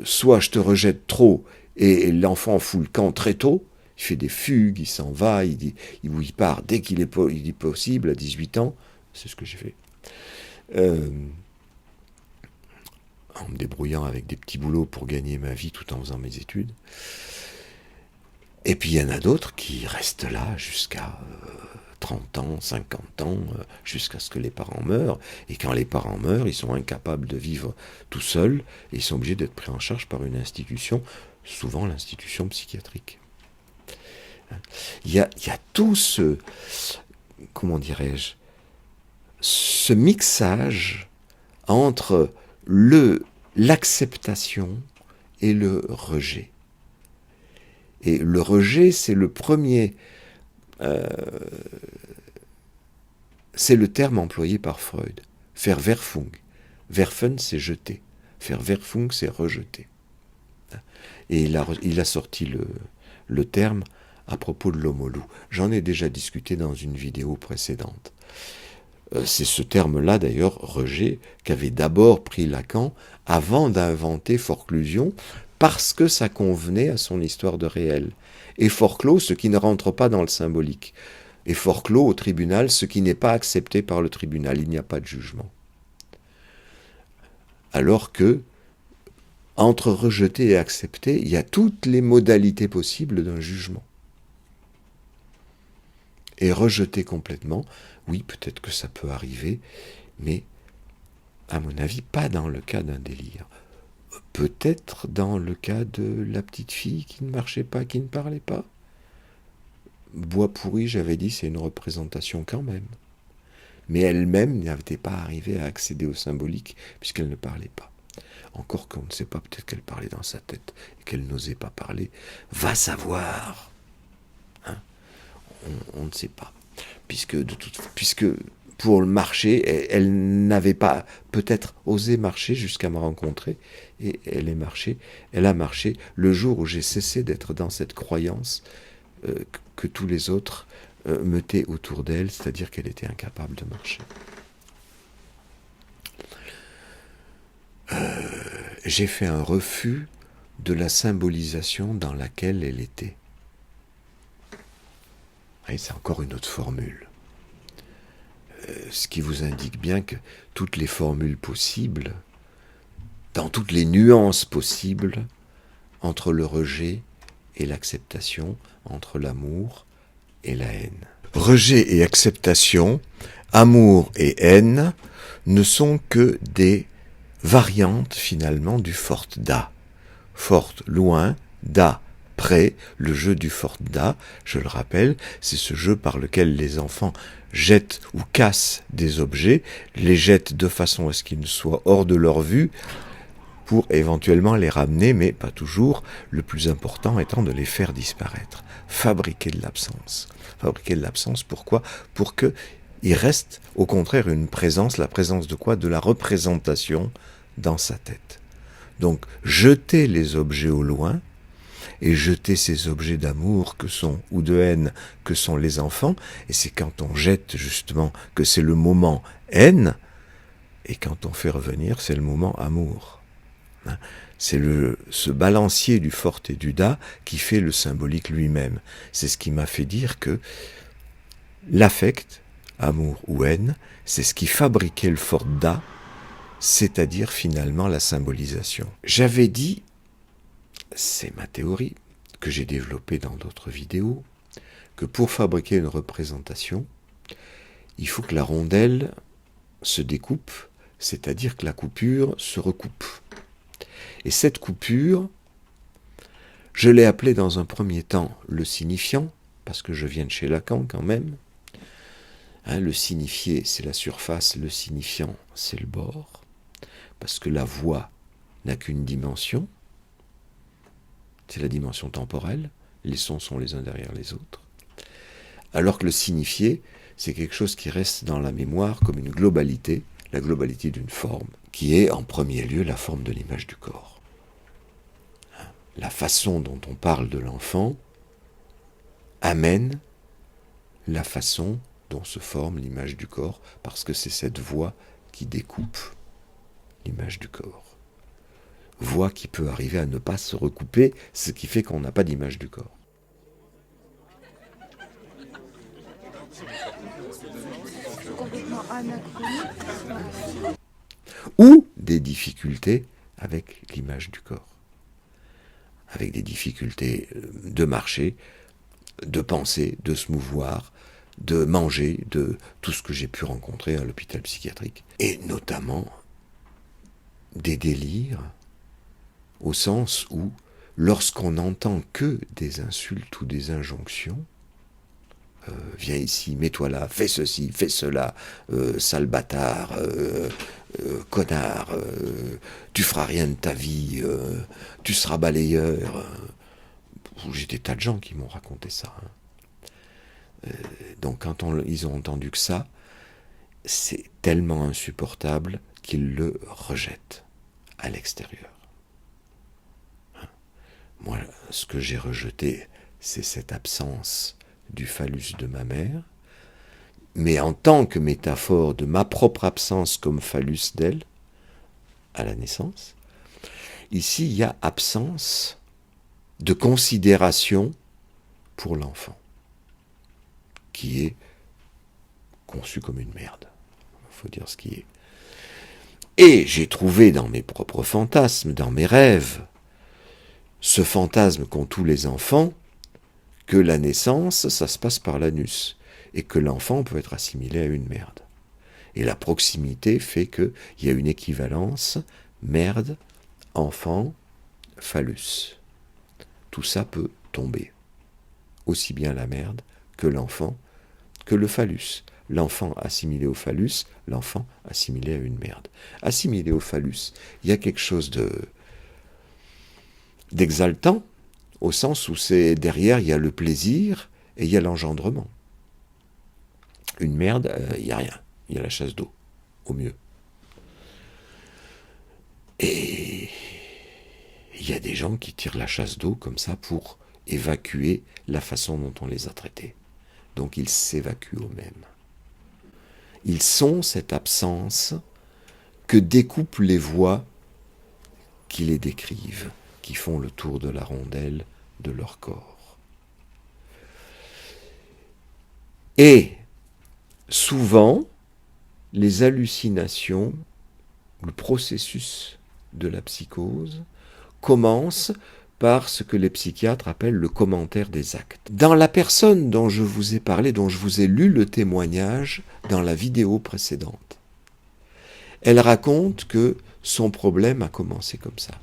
soit je te rejette trop et l'enfant fout le camp très tôt, il fait des fugues, il s'en va, il part dès qu'il est possible à 18 ans, c'est ce que j'ai fait. En me débrouillant avec des petits boulots pour gagner ma vie tout en faisant mes études. Et puis il y en a d'autres qui restent là jusqu'à 30 ans, 50 ans, jusqu'à ce que les parents meurent. Et quand les parents meurent, ils sont incapables de vivre tout seuls et ils sont obligés d'être pris en charge par une institution, souvent l'institution psychiatrique. Il y a tout ce, comment dirais-je, ce mixage entre l'acceptation et le rejet. Et le rejet, c'est le premier, c'est le terme employé par Freud. Verwerfung. Werfen, c'est jeter. Verwerfung, c'est rejeter. Et il a sorti le terme à propos de l'homme loup. J'en ai déjà discuté dans une vidéo précédente. C'est ce terme-là, d'ailleurs, rejet, qu'avait d'abord pris Lacan avant d'inventer Forclusion, parce que ça convenait à son histoire de réel. Et Forclos, ce qui ne rentre pas dans le symbolique. Et Forclos, au tribunal, ce qui n'est pas accepté par le tribunal. Il n'y a pas de jugement. Alors que, entre rejeter et accepter, il y a toutes les modalités possibles d'un jugement. Et rejeter complètement, oui, peut-être que ça peut arriver, mais, à mon avis, pas dans le cas d'un délire. Peut-être dans le cas de la petite fille qui ne marchait pas, qui ne parlait pas. Bois pourri, j'avais dit, c'est une représentation quand même. Mais elle-même n'était pas arrivée à accéder au symbolique, puisqu'elle ne parlait pas. Encore qu'on ne sait pas, peut-être qu'elle parlait dans sa tête, et qu'elle n'osait pas parler. Va savoir, hein, on ne sait pas. Puisque pour le marcher, elle n'avait pas peut-être osé marcher jusqu'à me rencontrer, et elle a marché le jour où j'ai cessé d'être dans cette croyance que tous les autres mettaient autour d'elle, c'est-à-dire qu'elle était incapable de marcher. J'ai fait un refus de la symbolisation dans laquelle elle était. Et c'est encore une autre formule. Ce qui vous indique bien que toutes les formules possibles, dans toutes les nuances possibles, entre le rejet et l'acceptation, entre l'amour et la haine. Rejet et acceptation, amour et haine, ne sont que des variantes finalement du fort da. Fort loin, da près, le jeu du fort da, je le rappelle, c'est ce jeu par lequel les enfants jettent ou cassent des objets, les jettent de façon à ce qu'ils ne soient hors de leur vue, pour éventuellement les ramener, mais pas toujours, le plus important étant de les faire disparaître. Fabriquer de l'absence. Fabriquer de l'absence, pourquoi ? Pour qu'il reste, au contraire, une présence. La présence de quoi ? De la représentation dans sa tête. Donc, jeter les objets au loin, et jeter ces objets d'amour que sont, ou de haine que sont les enfants, et c'est quand on jette justement que c'est le moment haine, et quand on fait revenir, c'est le moment amour. C'est ce balancier du fort et du da qui fait le symbolique lui-même. C'est ce qui m'a fait dire que l'affect, amour ou haine, c'est ce qui fabriquait le fort da, c'est-à-dire finalement la symbolisation. J'avais dit, c'est ma théorie, que j'ai développée dans d'autres vidéos, que pour fabriquer une représentation, il faut que la rondelle se découpe, c'est-à-dire que la coupure se recoupe. Et cette coupure, je l'ai appelée dans un premier temps le signifiant, parce que je viens de chez Lacan quand même. Le signifié, c'est la surface, le signifiant, c'est le bord, parce que la voix n'a qu'une dimension, c'est la dimension temporelle, les sons sont les uns derrière les autres. Alors que le signifié, c'est quelque chose qui reste dans la mémoire comme une globalité, la globalité d'une forme, qui est en premier lieu la forme de l'image du corps. La façon dont on parle de l'enfant amène la façon dont se forme l'image du corps, parce que c'est cette voix qui découpe l'image du corps. Voix qui peut arriver à ne pas se recouper, ce qui fait qu'on n'a pas d'image du corps. Ou des difficultés avec l'image du corps. Avec des difficultés de marcher, de penser, de se mouvoir, de manger, de tout ce que j'ai pu rencontrer à l'hôpital psychiatrique. Et notamment des délires, au sens où, lorsqu'on n'entend que des insultes ou des injonctions, viens ici, mets-toi là, fais ceci, fais cela, sale bâtard, connard, tu feras rien de ta vie, tu seras balayeur. J'ai des tas de gens qui m'ont raconté ça. Donc quand ils ont entendu que ça, c'est tellement insupportable qu'ils le rejettent à l'extérieur. Moi, ce que j'ai rejeté, c'est cette absence du phallus de ma mère, mais en tant que métaphore de ma propre absence comme phallus d'elle, à la naissance, ici il y a absence de considération pour l'enfant, qui est conçu comme une merde. Il faut dire ce qui est. Et j'ai trouvé dans mes propres fantasmes, dans mes rêves, ce fantasme qu'ont tous les enfants, que la naissance, ça se passe par l'anus, et que l'enfant peut être assimilé à une merde. Et la proximité fait qu'il y a une équivalence merde, enfant, phallus. Tout ça peut tomber. Aussi bien la merde que l'enfant, que le phallus. L'enfant assimilé au phallus, l'enfant assimilé à une merde. Assimilé au phallus, il y a quelque chose d'exaltant, au sens où c'est derrière, il y a le plaisir et il y a l'engendrement. Une merde, il n'y a rien. Il y a la chasse d'eau, au mieux. Et il y a des gens qui tirent la chasse d'eau comme ça pour évacuer la façon dont on les a traités. Donc ils s'évacuent eux-mêmes. Ils sont cette absence que découpent les voix qui les décrivent, qui font le tour de la rondelle de leur corps. Et souvent, les hallucinations, le processus de la psychose, commence par ce que les psychiatres appellent le commentaire des actes. Dans la personne dont je vous ai parlé, dont je vous ai lu le témoignage dans la vidéo précédente, elle raconte que son problème a commencé comme ça.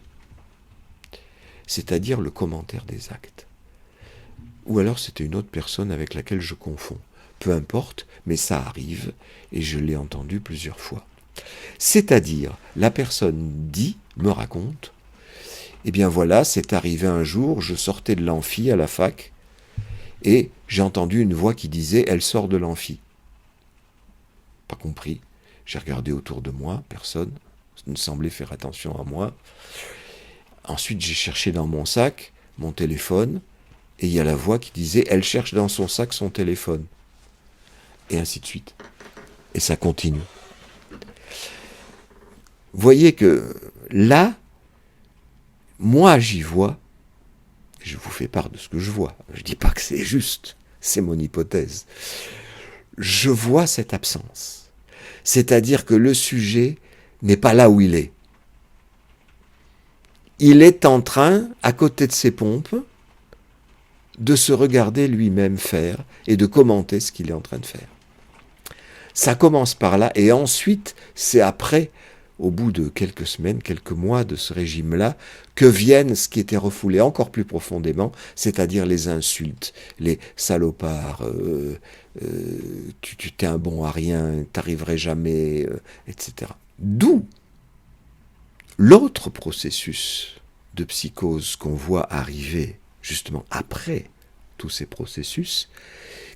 C'est-à-dire le commentaire des actes. Ou alors c'était une autre personne avec laquelle je confonds. Peu importe, mais ça arrive, et je l'ai entendu plusieurs fois. C'est-à-dire, la personne dit, me raconte, eh bien voilà, c'est arrivé un jour, je sortais de l'amphi à la fac, et j'ai entendu une voix qui disait « Elle sort de l'amphi ». Pas compris. J'ai regardé autour de moi, personne ne semblait faire attention à moi. Ensuite, j'ai cherché dans mon sac, mon téléphone, et il y a la voix qui disait « Elle cherche dans son sac son téléphone ». Et ainsi de suite. Et ça continue. Vous voyez que là, moi j'y vois, je vous fais part de ce que je vois, je ne dis pas que c'est juste, c'est mon hypothèse. Je vois cette absence. C'est-à-dire que le sujet n'est pas là où il est. Il est en train, à côté de ses pompes, de se regarder lui-même faire et de commenter ce qu'il est en train de faire. Ça commence par là, et ensuite, c'est après, au bout de quelques semaines, quelques mois de ce régime-là, que viennent ce qui était refoulé encore plus profondément, c'est-à-dire les insultes, les salopards, tu t'es un bon à rien, t'arriverais jamais, etc. D'où l'autre processus de psychose qu'on voit arriver justement après tous ces processus,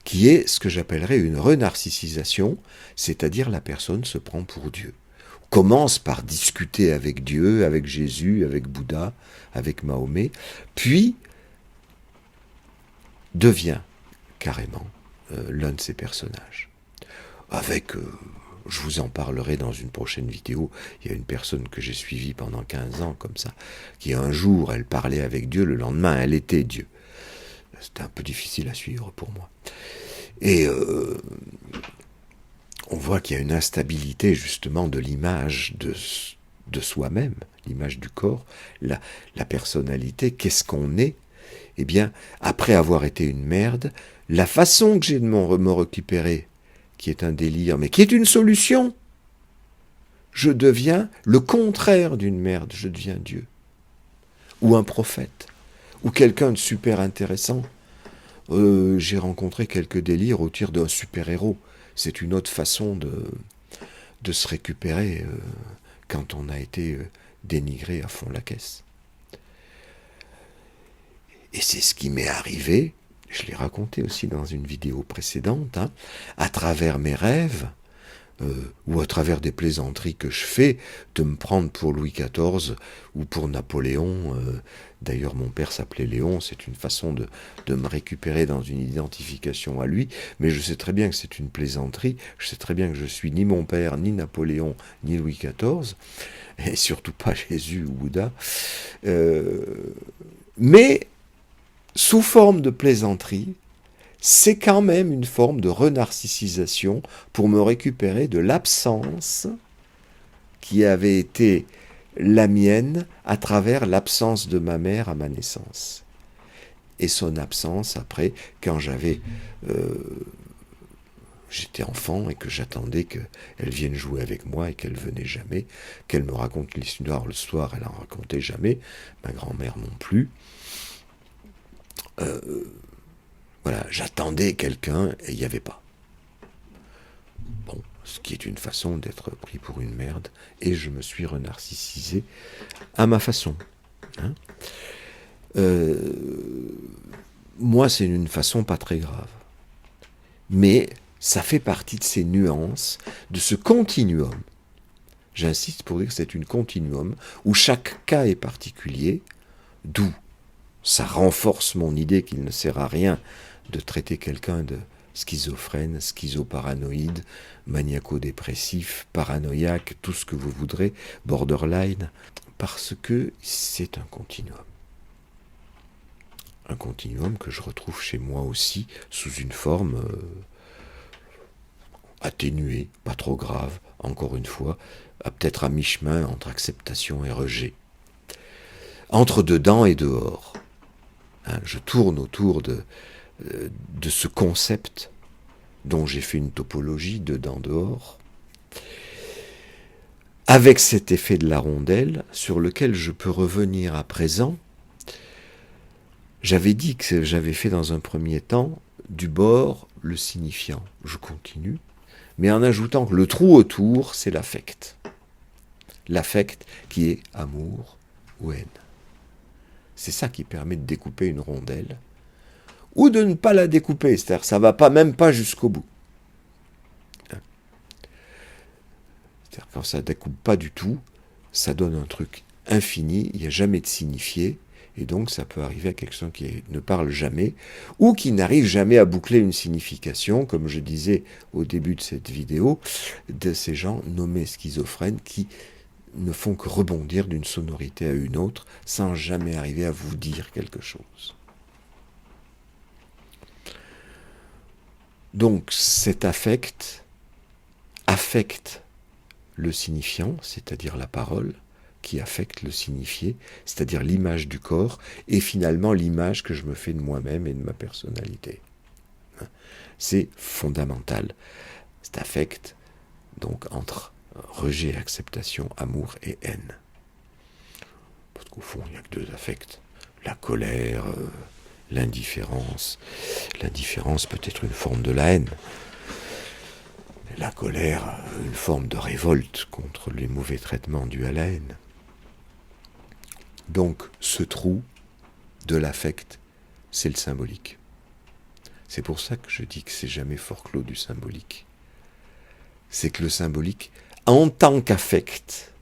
qui est ce que j'appellerais une renarcissisation, c'est-à-dire la personne se prend pour Dieu. commence par discuter avec Dieu, avec Jésus, avec Bouddha, avec Mahomet, puis devient carrément l'un de ces personnages. Avec, je vous en parlerai dans une prochaine vidéo, il y a une personne que j'ai suivie pendant 15 ans comme ça, qui un jour, elle parlait avec Dieu, le lendemain, elle était Dieu. C'était un peu difficile à suivre pour moi. Et on voit qu'il y a une instabilité justement de l'image de soi-même, l'image du corps, la personnalité, qu'est-ce qu'on est. Eh bien, après avoir été une merde, la façon que j'ai de me récupérer, qui est un délire, mais qui est une solution, je deviens le contraire d'une merde, je deviens Dieu. Ou un prophète, ou quelqu'un de super intéressant. J'ai rencontré quelques délires au tir d'un super-héros. C'est une autre façon de se récupérer quand on a été dénigré à fond la caisse. Et c'est ce qui m'est arrivé, je l'ai raconté aussi dans une vidéo précédente, à travers mes rêves, ou à travers des plaisanteries que je fais, de me prendre pour Louis XIV ou pour Napoléon. D'ailleurs, mon père s'appelait Léon, c'est une façon de me récupérer dans une identification à lui, mais je sais très bien que c'est une plaisanterie, je sais très bien que je suis ni mon père, ni Napoléon, ni Louis XIV, et surtout pas Jésus ou Bouddha. Mais, sous forme de plaisanterie, c'est quand même une forme de renarcissisation pour me récupérer de l'absence qui avait été la mienne à travers l'absence de ma mère à ma naissance. Et son absence après, quand j'étais enfant et que j'attendais qu'elle vienne jouer avec moi et qu'elle venait jamais, qu'elle me raconte l'histoire le soir, elle en racontait jamais, ma grand-mère non plus. Voilà, j'attendais quelqu'un et il n'y avait pas. Bon, ce qui est une façon d'être pris pour une merde, et je me suis renarcissisé à ma façon. Moi, c'est une façon pas très grave. Mais ça fait partie de ces nuances, de ce continuum. J'insiste pour dire que c'est une continuum où chaque cas est particulier, d'où ça renforce mon idée qu'il ne sert à rien de traiter quelqu'un de schizophrène, schizoparanoïde, maniaco-dépressif, paranoïaque, tout ce que vous voudrez, borderline, parce que c'est un continuum. Un continuum que je retrouve chez moi aussi sous une forme atténuée, pas trop grave, encore une fois, peut-être à mi-chemin entre acceptation et rejet. Entre dedans et dehors. Je tourne autour de ce concept dont j'ai fait une topologie dedans-dehors, avec cet effet de la rondelle sur lequel je peux revenir à présent. J'avais dit que j'avais fait dans un premier temps du bord le signifiant. Je continue, mais en ajoutant que le trou autour, c'est l'affect. L'affect qui est amour ou haine. C'est ça qui permet de découper une rondelle, ou de ne pas la découper, c'est-à-dire que ça ne va pas, même pas jusqu'au bout. C'est-à-dire quand ça ne découpe pas du tout, ça donne un truc infini, il n'y a jamais de signifié, et donc ça peut arriver à quelqu'un qui ne parle jamais, ou qui n'arrive jamais à boucler une signification, comme je disais au début de cette vidéo, de ces gens nommés schizophrènes qui ne font que rebondir d'une sonorité à une autre sans jamais arriver à vous dire quelque chose. Donc cet affect affecte le signifiant, c'est-à-dire la parole, qui affecte le signifié, c'est-à-dire l'image du corps, et finalement l'image que je me fais de moi-même et de ma personnalité. C'est fondamental. Cet affect, donc entre rejet, acceptation, amour et haine. Parce qu'au fond, il n'y a que deux affects. La colère, l'indifférence. L'indifférence peut être une forme de la haine. La colère, une forme de révolte contre les mauvais traitements dus à la haine. Donc, ce trou de l'affect, c'est le symbolique. C'est pour ça que je dis que c'est jamais forclos du symbolique. C'est que le symbolique en tant qu'affect,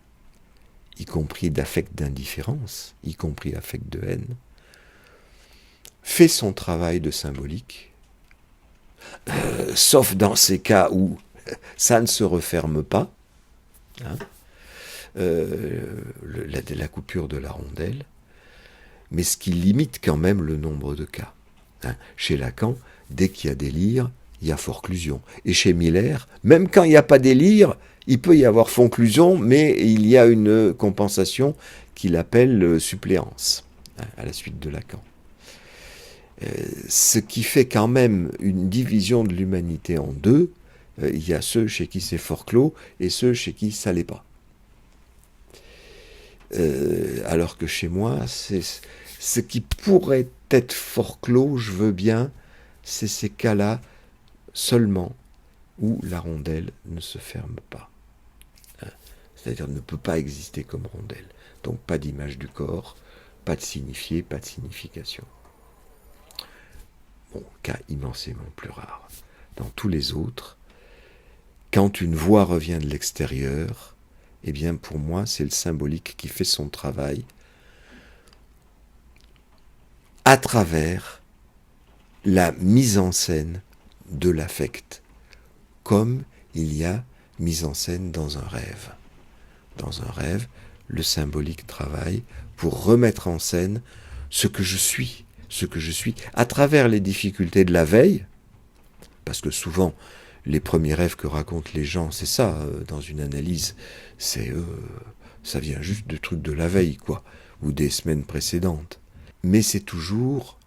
y compris d'affect d'indifférence, y compris affect de haine, fait son travail de symbolique, sauf dans ces cas où ça ne se referme pas, hein, la coupure de la rondelle, mais ce qui limite quand même le nombre de cas. Hein. Chez Lacan, dès qu'il y a délire, il y a forclusion. Et chez Miller, même quand il n'y a pas délire, il peut y avoir conclusion, mais il y a une compensation qu'il appelle suppléance, hein, à la suite de Lacan. Ce qui fait quand même une division de l'humanité en deux. Il y a ceux chez qui c'est forclos et ceux chez qui ça l'est pas. Alors que chez moi, c'est ce qui pourrait être forclos, je veux bien, c'est ces cas-là seulement où la rondelle ne se ferme pas. Hein, c'est-à-dire ne peut pas exister comme rondelle. Donc pas d'image du corps, pas de signifié, pas de signification. Bon, cas immensément plus rare. Dans tous les autres, quand une voix revient de l'extérieur, eh bien pour moi c'est le symbolique qui fait son travail à travers la mise en scène de l'affect, comme il y a mise en scène dans un rêve. Dans un rêve, le symbolique travaille pour remettre en scène ce que je suis, à travers les difficultés de la veille, parce que souvent, les premiers rêves que racontent les gens, c'est ça, dans une analyse, ça vient juste de trucs de la veille, quoi, ou des semaines précédentes. Mais c'est toujours,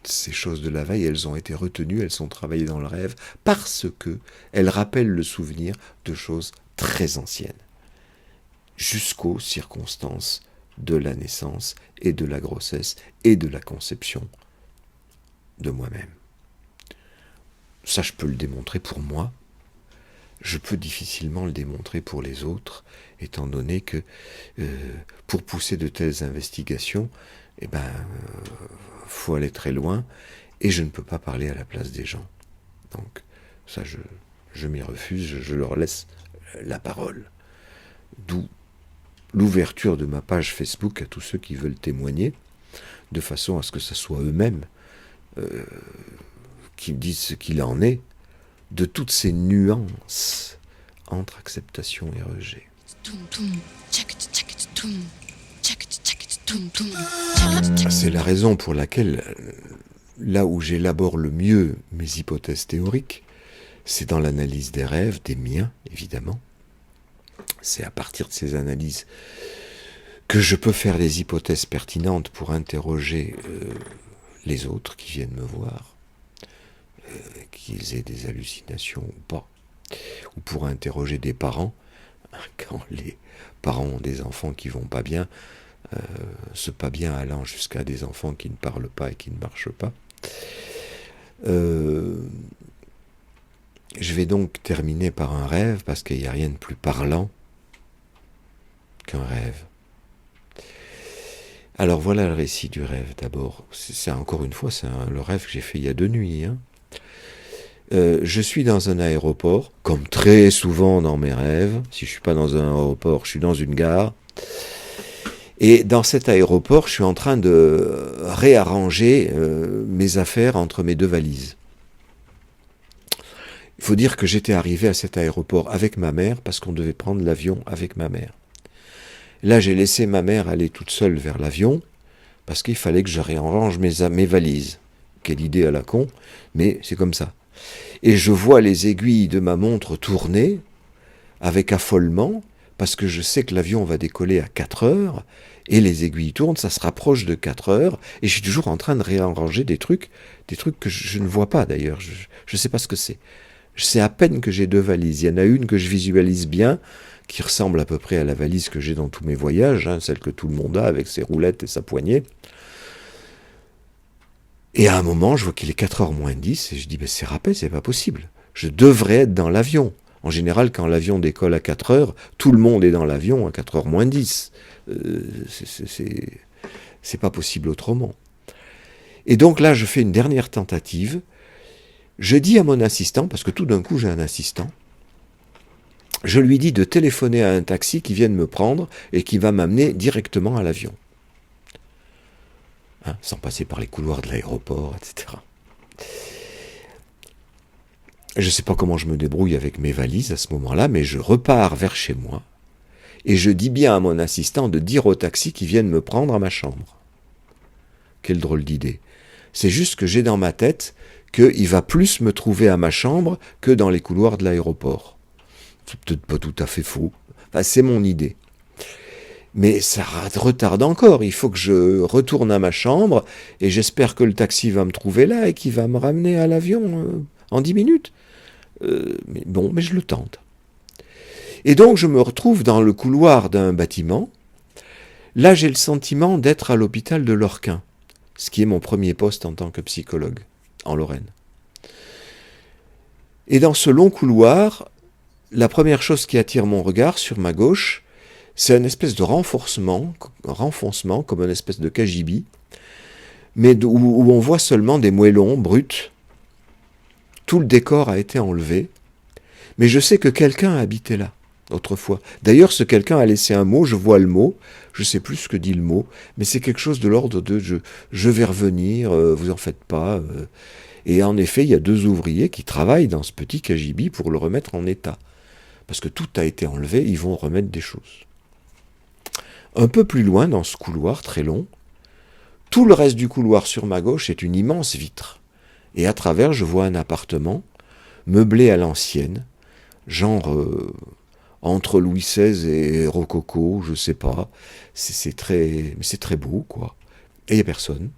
ces choses de la veille, elles ont été retenues, elles sont travaillées dans le rêve, parce que elles rappellent le souvenir de choses très anciennes, jusqu'aux circonstances de la naissance et de la grossesse et de la conception de moi-même. Ça, je peux le démontrer pour moi. Je peux difficilement le démontrer pour les autres, étant donné que pour pousser de telles investigations, faut aller très loin, et je ne peux pas parler à la place des gens. Donc, ça, je m'y refuse, je leur laisse la parole. D'où l'ouverture de ma page Facebook à tous ceux qui veulent témoigner, de façon à ce que ce soit eux-mêmes qui disent ce qu'il en est de toutes ces nuances entre acceptation et rejet. C'est la raison pour laquelle, là où j'élabore le mieux mes hypothèses théoriques, c'est dans l'analyse des rêves, des miens, évidemment. C'est à partir de ces analyses que je peux faire des hypothèses pertinentes pour interroger les autres qui viennent me voir, qu'ils aient des hallucinations ou pas, ou pour interroger des parents, quand les parents ont des enfants qui vont pas bien, ce pas bien allant jusqu'à des enfants qui ne parlent pas et qui ne marchent pas. Je vais donc terminer par un rêve, parce qu'il n'y a rien de plus parlant qu'un rêve. Alors voilà le récit du rêve d'abord. C'est encore une fois, le rêve que j'ai fait il y a 2 nuits. Je suis dans un aéroport, comme très souvent dans mes rêves. Si je ne suis pas dans un aéroport, je suis dans une gare. Et dans cet aéroport, je suis en train de réarranger mes affaires entre mes 2 valises. Il faut dire que j'étais arrivé à cet aéroport avec ma mère, parce qu'on devait prendre l'avion avec ma mère. Là, j'ai laissé ma mère aller toute seule vers l'avion, parce qu'il fallait que je réarrange mes valises. Quelle idée à la con, mais c'est comme ça. Et je vois les aiguilles de ma montre tourner, avec affolement, parce que je sais que l'avion va décoller à 4 heures, et les aiguilles tournent, ça se rapproche de 4 heures, et je suis toujours en train de réarranger des trucs que je ne vois pas d'ailleurs, je ne sais pas ce que c'est. Je sais à peine que j'ai 2 valises. Il y en a une que je visualise bien, qui ressemble à peu près à la valise que j'ai dans tous mes voyages, celle que tout le monde a avec ses roulettes et sa poignée. Et à un moment, je vois qu'il est 4h moins 10, et je dis, c'est râpé, c'est pas possible. Je devrais être dans l'avion. En général, quand l'avion décolle à 4 heures, tout le monde est dans l'avion à 4h moins 10. C'est pas possible autrement. Et donc là, je fais une dernière tentative. Je dis à mon assistant, parce que tout d'un coup j'ai un assistant, je lui dis de téléphoner à un taxi qui vienne me prendre et qui va m'amener directement à l'avion. Hein, sans passer par les couloirs de l'aéroport, etc. Je ne sais pas comment je me débrouille avec mes valises à ce moment-là, mais je repars vers chez moi et je dis bien à mon assistant de dire au taxi qu'il vienne me prendre à ma chambre. Quelle drôle d'idée. C'est juste que j'ai dans ma tête qu'il va plus me trouver à ma chambre que dans les couloirs de l'aéroport. C'est peut-être pas tout à fait faux. Enfin, c'est mon idée. Mais ça retarde encore. Il faut que je retourne à ma chambre et j'espère que le taxi va me trouver là et qu'il va me ramener à l'avion en 10 minutes. Mais je le tente. Et donc je me retrouve dans le couloir d'un bâtiment. Là, j'ai le sentiment d'être à l'hôpital de Lorquin, ce qui est mon premier poste en tant que psychologue en Lorraine. Et dans ce long couloir, la première chose qui attire mon regard sur ma gauche, c'est une espèce de renfoncement, comme une espèce de cagibi, mais où on voit seulement des moellons bruts. Tout le décor a été enlevé, mais je sais que quelqu'un a habité là, autrefois. D'ailleurs, ce quelqu'un a laissé un mot, je vois le mot, je ne sais plus ce que dit le mot, mais c'est quelque chose de l'ordre de « je vais revenir, vous en faites pas ». Et en effet, il y a 2 ouvriers qui travaillent dans ce petit cagibi pour le remettre en état. Parce que tout a été enlevé, ils vont remettre des choses. Un peu plus loin, dans ce couloir très long, tout le reste du couloir sur ma gauche est une immense vitre. Et à travers, je vois un appartement, meublé à l'ancienne, genre entre Louis XVI et Rococo, je sais pas. C'est très beau, quoi. Et il n'y a personne.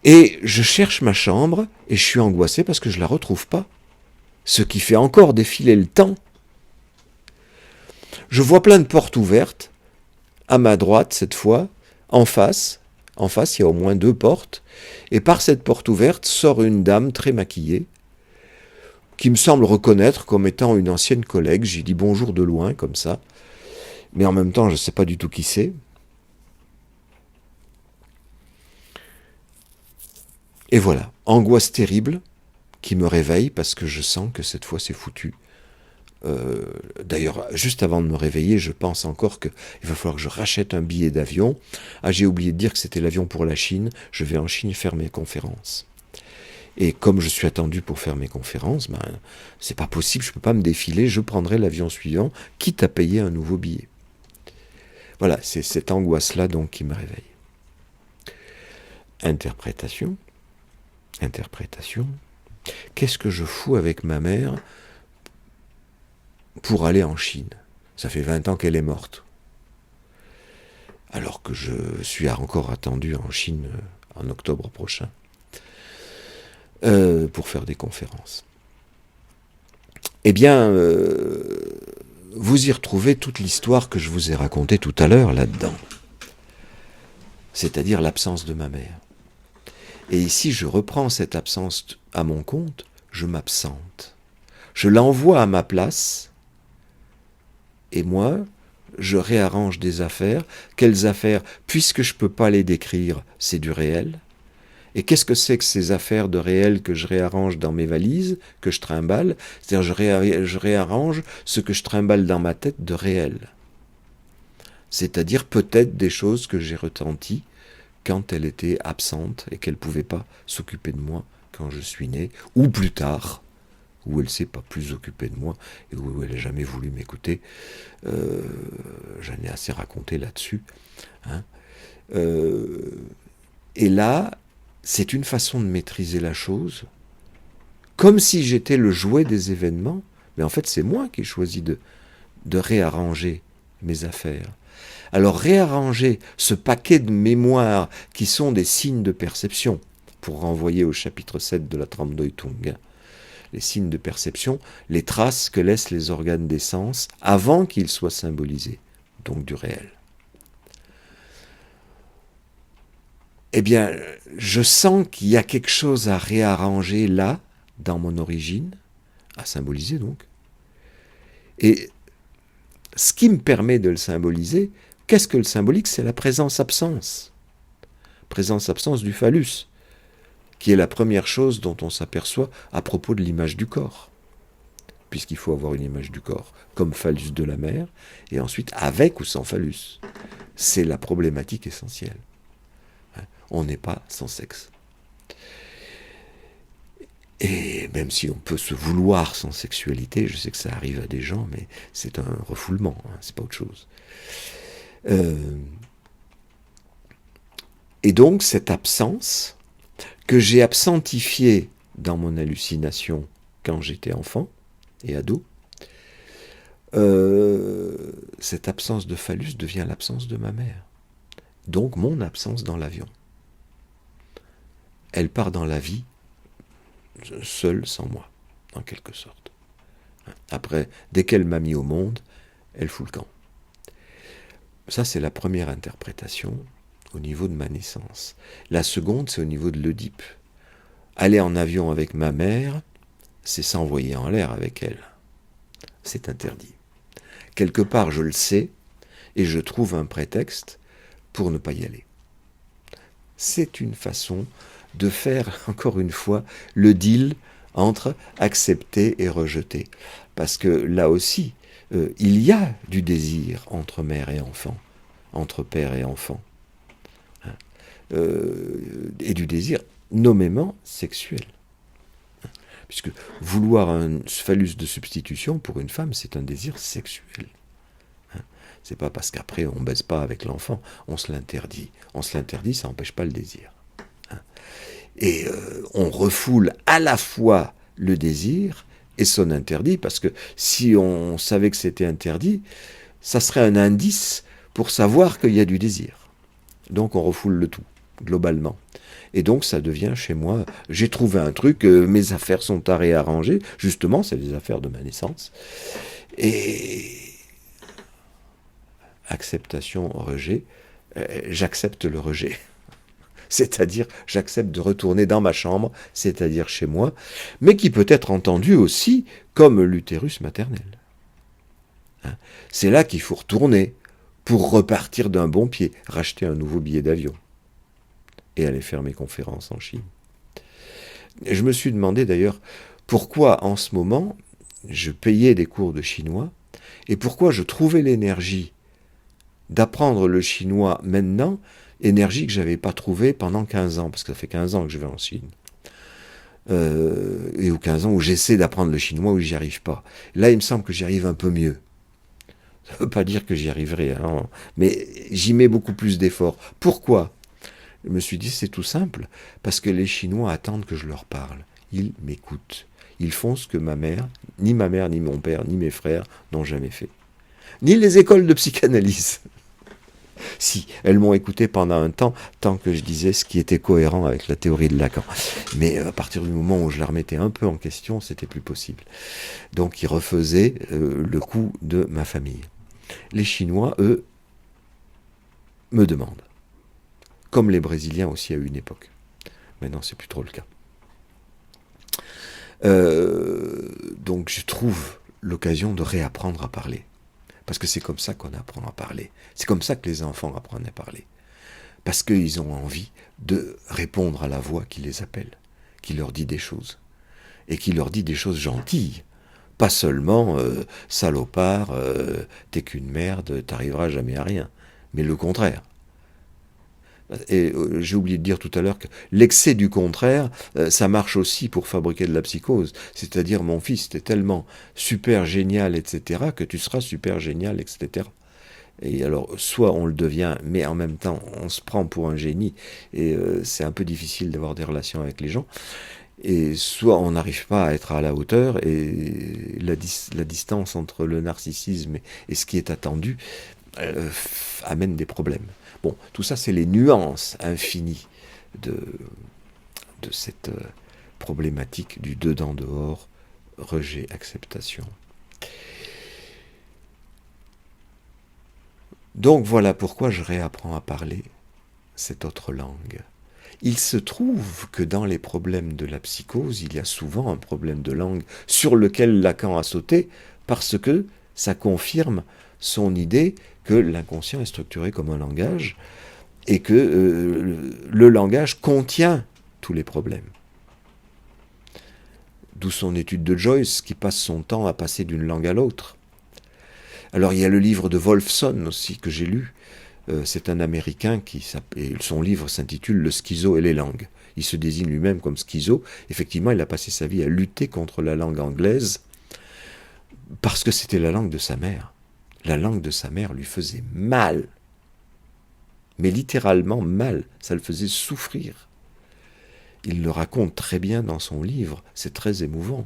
Et je cherche ma chambre, et je suis angoissé parce que je ne la retrouve pas. Ce qui fait encore défiler le temps. Je vois plein de portes ouvertes, à ma droite cette fois, en face. En face, il y a au moins 2 portes. Et par cette porte ouverte sort une dame très maquillée, qui me semble reconnaître comme étant une ancienne collègue. J'ai dit bonjour de loin, comme ça. Mais en même temps, je ne sais pas du tout qui c'est. Et voilà, angoisse terrible qui me réveille parce que je sens que cette fois c'est foutu. D'ailleurs, juste avant de me réveiller, je pense encore qu'il va falloir que je rachète un billet d'avion. Ah, j'ai oublié de dire que c'était l'avion pour la Chine. Je vais en Chine faire mes conférences. Et comme je suis attendu pour faire mes conférences, c'est pas possible, je peux pas me défiler, je prendrai l'avion suivant, quitte à payer un nouveau billet. Voilà, c'est cette angoisse-là donc qui me réveille. Interprétation. Qu'est-ce que je fous avec ma mère pour aller en Chine? Ça fait 20 ans qu'elle est morte. Alors que je suis encore attendu en Chine en octobre prochain pour faire des conférences. Eh bien, vous y retrouvez toute l'histoire que je vous ai racontée tout à l'heure là-dedans. C'est-à-dire l'absence de ma mère. Et ici, je reprends cette absence à mon compte, je m'absente. Je l'envoie à ma place, et moi, je réarrange des affaires. Quelles affaires? Puisque je ne peux pas les décrire, c'est du réel. Et qu'est-ce que c'est que ces affaires de réel que je réarrange dans mes valises, que je trimballe? C'est-à-dire je réarrange ce que je trimballe dans ma tête de réel. C'est-à-dire peut-être des choses que j'ai retenties quand elle était absente et qu'elle ne pouvait pas s'occuper de moi quand je suis né, ou plus tard, où elle ne s'est pas plus occupée de moi et où elle n'a jamais voulu m'écouter. J'en ai assez raconté là-dessus. Hein. Et là, c'est une façon de maîtriser la chose, comme si j'étais le jouet des événements, mais en fait c'est moi qui ai choisi de réarranger mes affaires. Alors réarranger ce paquet de mémoires qui sont des signes de perception, pour renvoyer au chapitre 7 de la Traumdeutung, les signes de perception, les traces que laissent les organes des sens avant qu'ils soient symbolisés, donc du réel. Eh bien, je sens qu'il y a quelque chose à réarranger là, dans mon origine, à symboliser donc. Et ce qui me permet de le symboliser, qu'est-ce que le symbolique? C'est la présence-absence. Présence-absence du phallus, qui est la première chose dont on s'aperçoit à propos de l'image du corps. puisqu'il faut avoir une image du corps, comme phallus de la mère, et ensuite avec ou sans phallus. C'est la problématique essentielle. On n'est pas sans sexe. Et même si on peut se vouloir sans sexualité, je sais que ça arrive à des gens, mais c'est un refoulement, c'est pas autre chose. Et donc cette absence que j'ai absentifiée dans mon hallucination quand j'étais enfant et ado, cette absence de phallus devient l'absence de ma mère. Donc mon absence dans l'avion. Elle part dans la vie seule, sans moi, en quelque sorte. Après, dès qu'elle m'a mis au monde, elle fout le camp. Ça, c'est la première interprétation au niveau de ma naissance. La seconde, c'est au niveau de l'Oedipe. Aller en avion avec ma mère, c'est s'envoyer en l'air avec elle. C'est interdit. Quelque part, je le sais, et je trouve un prétexte pour ne pas y aller. C'est une façon de faire, encore une fois, le deal entre accepter et rejeter. Parce que là aussi, il y a du désir entre mère et enfant, entre père et enfant. Et du désir nommément sexuel. Puisque vouloir un phallus de substitution pour une femme, c'est un désir sexuel. C'est pas parce qu'après on baise pas avec l'enfant, on se l'interdit. On se l'interdit, ça n'empêche pas le désir. Et on refoule à la fois le désir et son interdit, parce que si on savait que c'était interdit, ça serait un indice pour savoir qu'il y a du désir. Donc on refoule le tout, globalement. Et donc ça devient chez moi, j'ai trouvé un truc, mes affaires sont à réarranger, justement, c'est les affaires de ma naissance. Et acceptation, rejet, j'accepte le rejet. C'est-à-dire, j'accepte de retourner dans ma chambre, c'est-à-dire chez moi, mais qui peut être entendu aussi comme l'utérus maternel. C'est là qu'il faut retourner pour repartir d'un bon pied, racheter un nouveau billet d'avion et aller faire mes conférences en Chine. Et je me suis demandé d'ailleurs pourquoi en ce moment je payais des cours de chinois et pourquoi je trouvais l'énergie d'apprendre le chinois maintenant, énergie que je n'avais pas trouvée pendant 15 ans, parce que ça fait 15 ans que je vais en Chine. Et ou 15 ans où j'essaie d'apprendre le chinois où j'y arrive pas. Là, il me semble que j'y arrive un peu mieux. Ça ne veut pas dire que j'y arriverai, hein, mais j'y mets beaucoup plus d'efforts. Pourquoi ? Je me suis dit, c'est tout simple, parce que les Chinois attendent que je leur parle. Ils m'écoutent. Ils font ce que ma mère, ni mon père, ni mes frères n'ont jamais fait. Ni les écoles de psychanalyse. Si, elles m'ont écouté pendant un temps, tant que je disais ce qui était cohérent avec la théorie de Lacan. Mais à partir du moment où je la remettais un peu en question, c'était plus possible. Donc ils refaisaient le coup de ma famille. Les Chinois, eux, me demandent. Comme les Brésiliens aussi à une époque. Maintenant, c'est plus trop le cas. Donc je trouve l'occasion de réapprendre à parler. Parce que c'est comme ça qu'on apprend à parler. C'est comme ça que les enfants apprennent à parler. Parce qu'ils ont envie de répondre à la voix qui les appelle, qui leur dit des choses. Et qui leur dit des choses gentilles. Pas seulement salopard, t'es qu'une merde, t'arriveras jamais à rien. Mais le contraire. Et j'ai oublié de dire tout à l'heure que l'excès du contraire, ça marche aussi pour fabriquer de la psychose. C'est-à-dire, mon fils, t'es tellement super génial, etc., que tu seras super génial, etc. Et alors, soit on le devient, mais en même temps, on se prend pour un génie, et c'est un peu difficile d'avoir des relations avec les gens. Et soit on n'arrive pas à être à la hauteur, et la distance entre le narcissisme et ce qui est attendu amène des problèmes. Bon, tout ça, c'est les nuances infinies de cette problématique du dedans-dehors, rejet, acceptation. Donc voilà pourquoi je réapprends à parler cette autre langue. Il se trouve que dans les problèmes de la psychose, il y a souvent un problème de langue sur lequel Lacan a sauté, parce que ça confirme son idée que l'inconscient est structuré comme un langage et que le langage contient tous les problèmes. D'où son étude de Joyce, qui passe son temps à passer d'une langue à l'autre. Alors il y a le livre de Wolfson aussi que j'ai lu. C'est un Américain et son livre s'intitule « Le schizo et les langues ». Il se désigne lui-même comme schizo. Effectivement, il a passé sa vie à lutter contre la langue anglaise parce que c'était la langue de sa mère. La langue de sa mère lui faisait mal. Mais littéralement mal. Ça le faisait souffrir. Il le raconte très bien dans son livre. C'est très émouvant.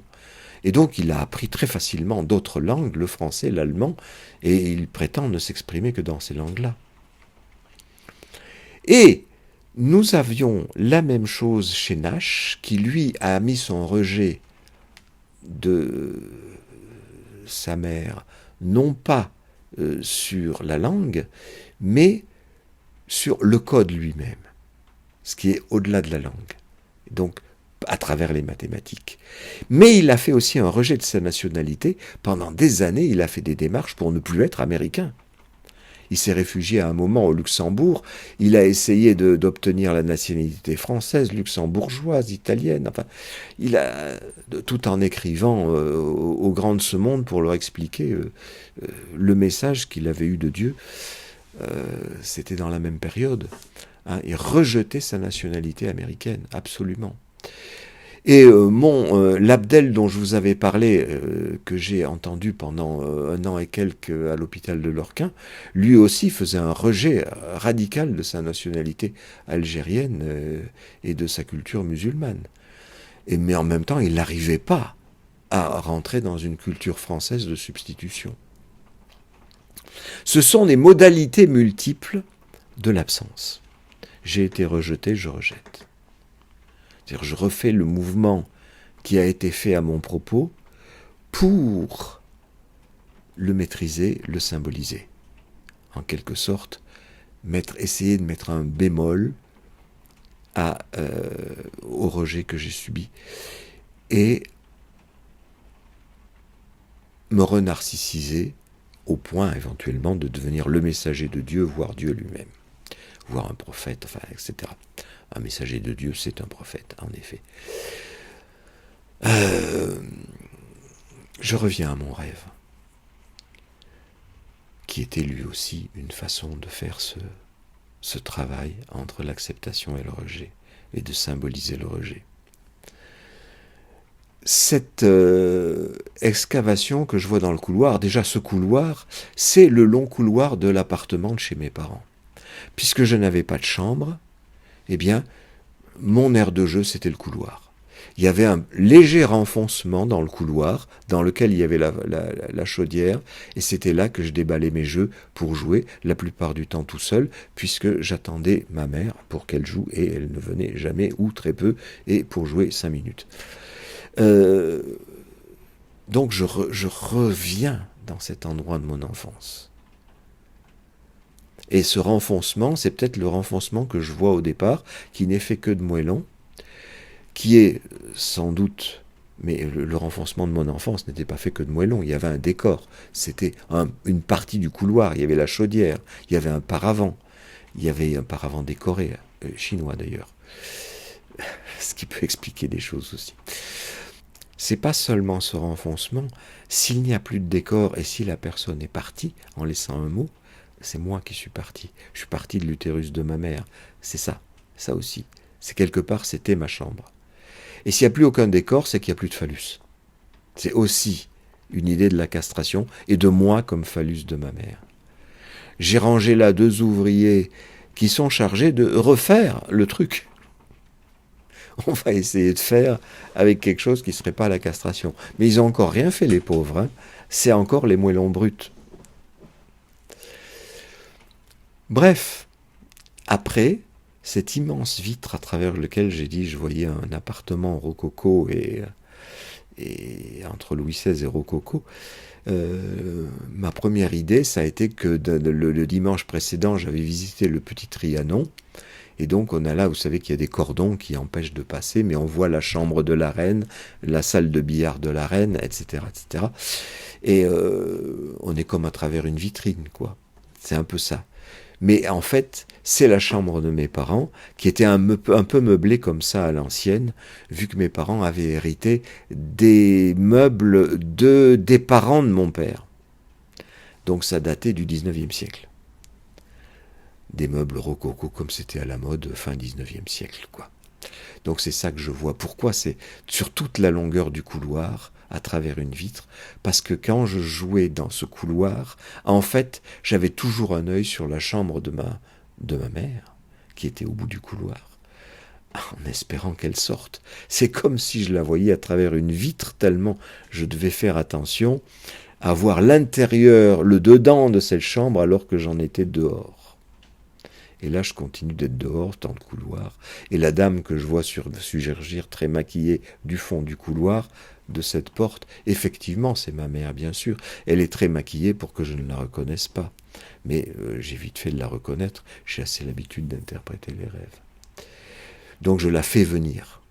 Et donc, il a appris très facilement d'autres langues, le français, l'allemand, et il prétend ne s'exprimer que dans ces langues-là. Et nous avions la même chose chez Nash, qui lui a mis son rejet de sa mère, non pas sur la langue, mais sur le code lui-même, ce qui est au-delà de la langue, donc à travers les mathématiques. Mais il a fait aussi un rejet de sa nationalité. Pendant des années, il a fait des démarches pour ne plus être américain. Il s'est réfugié à un moment au Luxembourg. Il a essayé d'obtenir la nationalité française, luxembourgeoise, italienne. Enfin, tout en écrivant aux grands de ce monde pour leur expliquer le message qu'il avait eu de Dieu. C'était dans la même période. Et rejeter sa nationalité américaine, absolument. Et l'Abdel dont je vous avais parlé, que j'ai entendu pendant 1 an et quelques à l'hôpital de Lorquin, lui aussi faisait un rejet radical de sa nationalité algérienne et de sa culture musulmane. Mais en même temps, il n'arrivait pas à rentrer dans une culture française de substitution. Ce sont des modalités multiples de l'absence. J'ai été rejeté, je rejette. C'est-à-dire, je refais le mouvement qui a été fait à mon propos pour le maîtriser, le symboliser. En quelque sorte, essayer de mettre un bémol au rejet que j'ai subi et me renarcissiser au point éventuellement de devenir le messager de Dieu, voire Dieu lui-même, voire un prophète, enfin, etc. Un messager de Dieu, c'est un prophète, en effet. Je reviens à mon rêve, qui était lui aussi une façon de faire ce travail entre l'acceptation et le rejet, et de symboliser le rejet. Cette excavation que je vois dans le couloir, déjà ce couloir, c'est le long couloir de l'appartement de chez mes parents. Puisque je n'avais pas de chambre, eh bien, mon aire de jeu, c'était le couloir. Il y avait un léger renfoncement dans le couloir, dans lequel il y avait la chaudière, et c'était là que je déballais mes jeux pour jouer, la plupart du temps tout seul, puisque j'attendais ma mère pour qu'elle joue, et elle ne venait jamais, ou très peu, et pour jouer 5 minutes. Donc je reviens dans cet endroit de mon enfance. Et ce renfoncement, c'est peut-être le renfoncement que je vois au départ, qui n'est fait que de moellons, qui est sans doute, mais le renfoncement de mon enfance n'était pas fait que de moellons, il y avait un décor, c'était une partie du couloir, il y avait la chaudière, il y avait un paravent décoré, chinois d'ailleurs, ce qui peut expliquer des choses aussi. C'est pas seulement ce renfoncement, s'il n'y a plus de décor et si la personne est partie en laissant un mot, c'est moi qui suis parti. Je suis parti de l'utérus de ma mère. C'est ça aussi. C'est quelque part, c'était ma chambre. Et s'il n'y a plus aucun décor, c'est qu'il n'y a plus de phallus. C'est aussi une idée de la castration et de moi comme phallus de ma mère. J'ai rangé là 2 ouvriers qui sont chargés de refaire le truc. On va essayer de faire avec quelque chose qui ne serait pas la castration. Mais ils n'ont encore rien fait, les pauvres. Hein. C'est encore les moellons bruts. Bref, après, cette immense vitre à travers laquelle j'ai dit je voyais un appartement rococo et entre Louis XVI et rococo, ma première idée, ça a été que le dimanche précédent, j'avais visité le Petit Trianon, et donc on a là, vous savez qu'il y a des cordons qui empêchent de passer, mais on voit la chambre de la reine, la salle de billard de la reine, etc., etc. Et on est comme à travers une vitrine, quoi. C'est un peu ça. Mais en fait, c'est la chambre de mes parents, qui était un peu meublée comme ça à l'ancienne, vu que mes parents avaient hérité des meubles des parents de mon père. Donc ça datait du 19e siècle. Des meubles rococo comme c'était à la mode fin 19e siècle, quoi. Donc c'est ça que je vois. Pourquoi? C'est sur toute la longueur du couloir, à travers une vitre, parce que quand je jouais dans ce couloir, en fait, j'avais toujours un œil sur la chambre de ma mère, qui était au bout du couloir, en espérant qu'elle sorte. C'est comme si je la voyais à travers une vitre, tellement je devais faire attention à voir l'intérieur, le dedans de cette chambre, alors que j'en étais dehors. Et là, je continue d'être dehors, dans le couloir. Et la dame que je vois surgir très maquillée du fond du couloir, de cette porte, effectivement, c'est ma mère, bien sûr. Elle est très maquillée pour que je ne la reconnaisse pas. Mais j'ai vite fait de la reconnaître. J'ai assez l'habitude d'interpréter les rêves. Donc je la fais venir.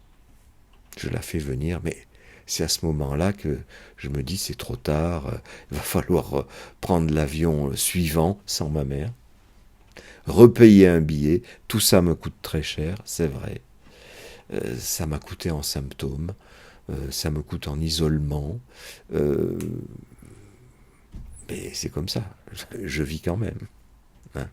Je la fais venir, mais c'est à ce moment-là que je me dis, c'est trop tard, il va falloir prendre l'avion suivant, sans ma mère. Repayer un billet, tout ça me coûte très cher, c'est vrai. Ça m'a coûté en symptômes, ça me coûte en isolement, mais c'est comme ça, je vis quand même. Hein.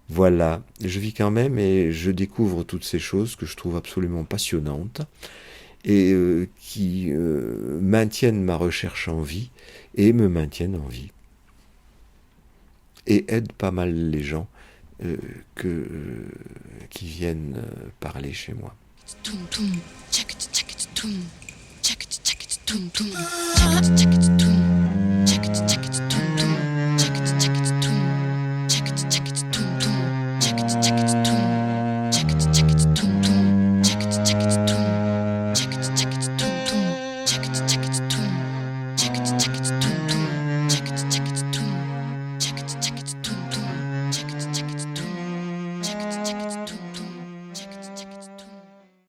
Voilà, je vis quand même et je découvre toutes ces choses que je trouve absolument passionnantes et qui maintiennent ma recherche en vie et me maintiennent en vie. Et aident pas mal les gens qui viennent parler chez moi. Tum tum,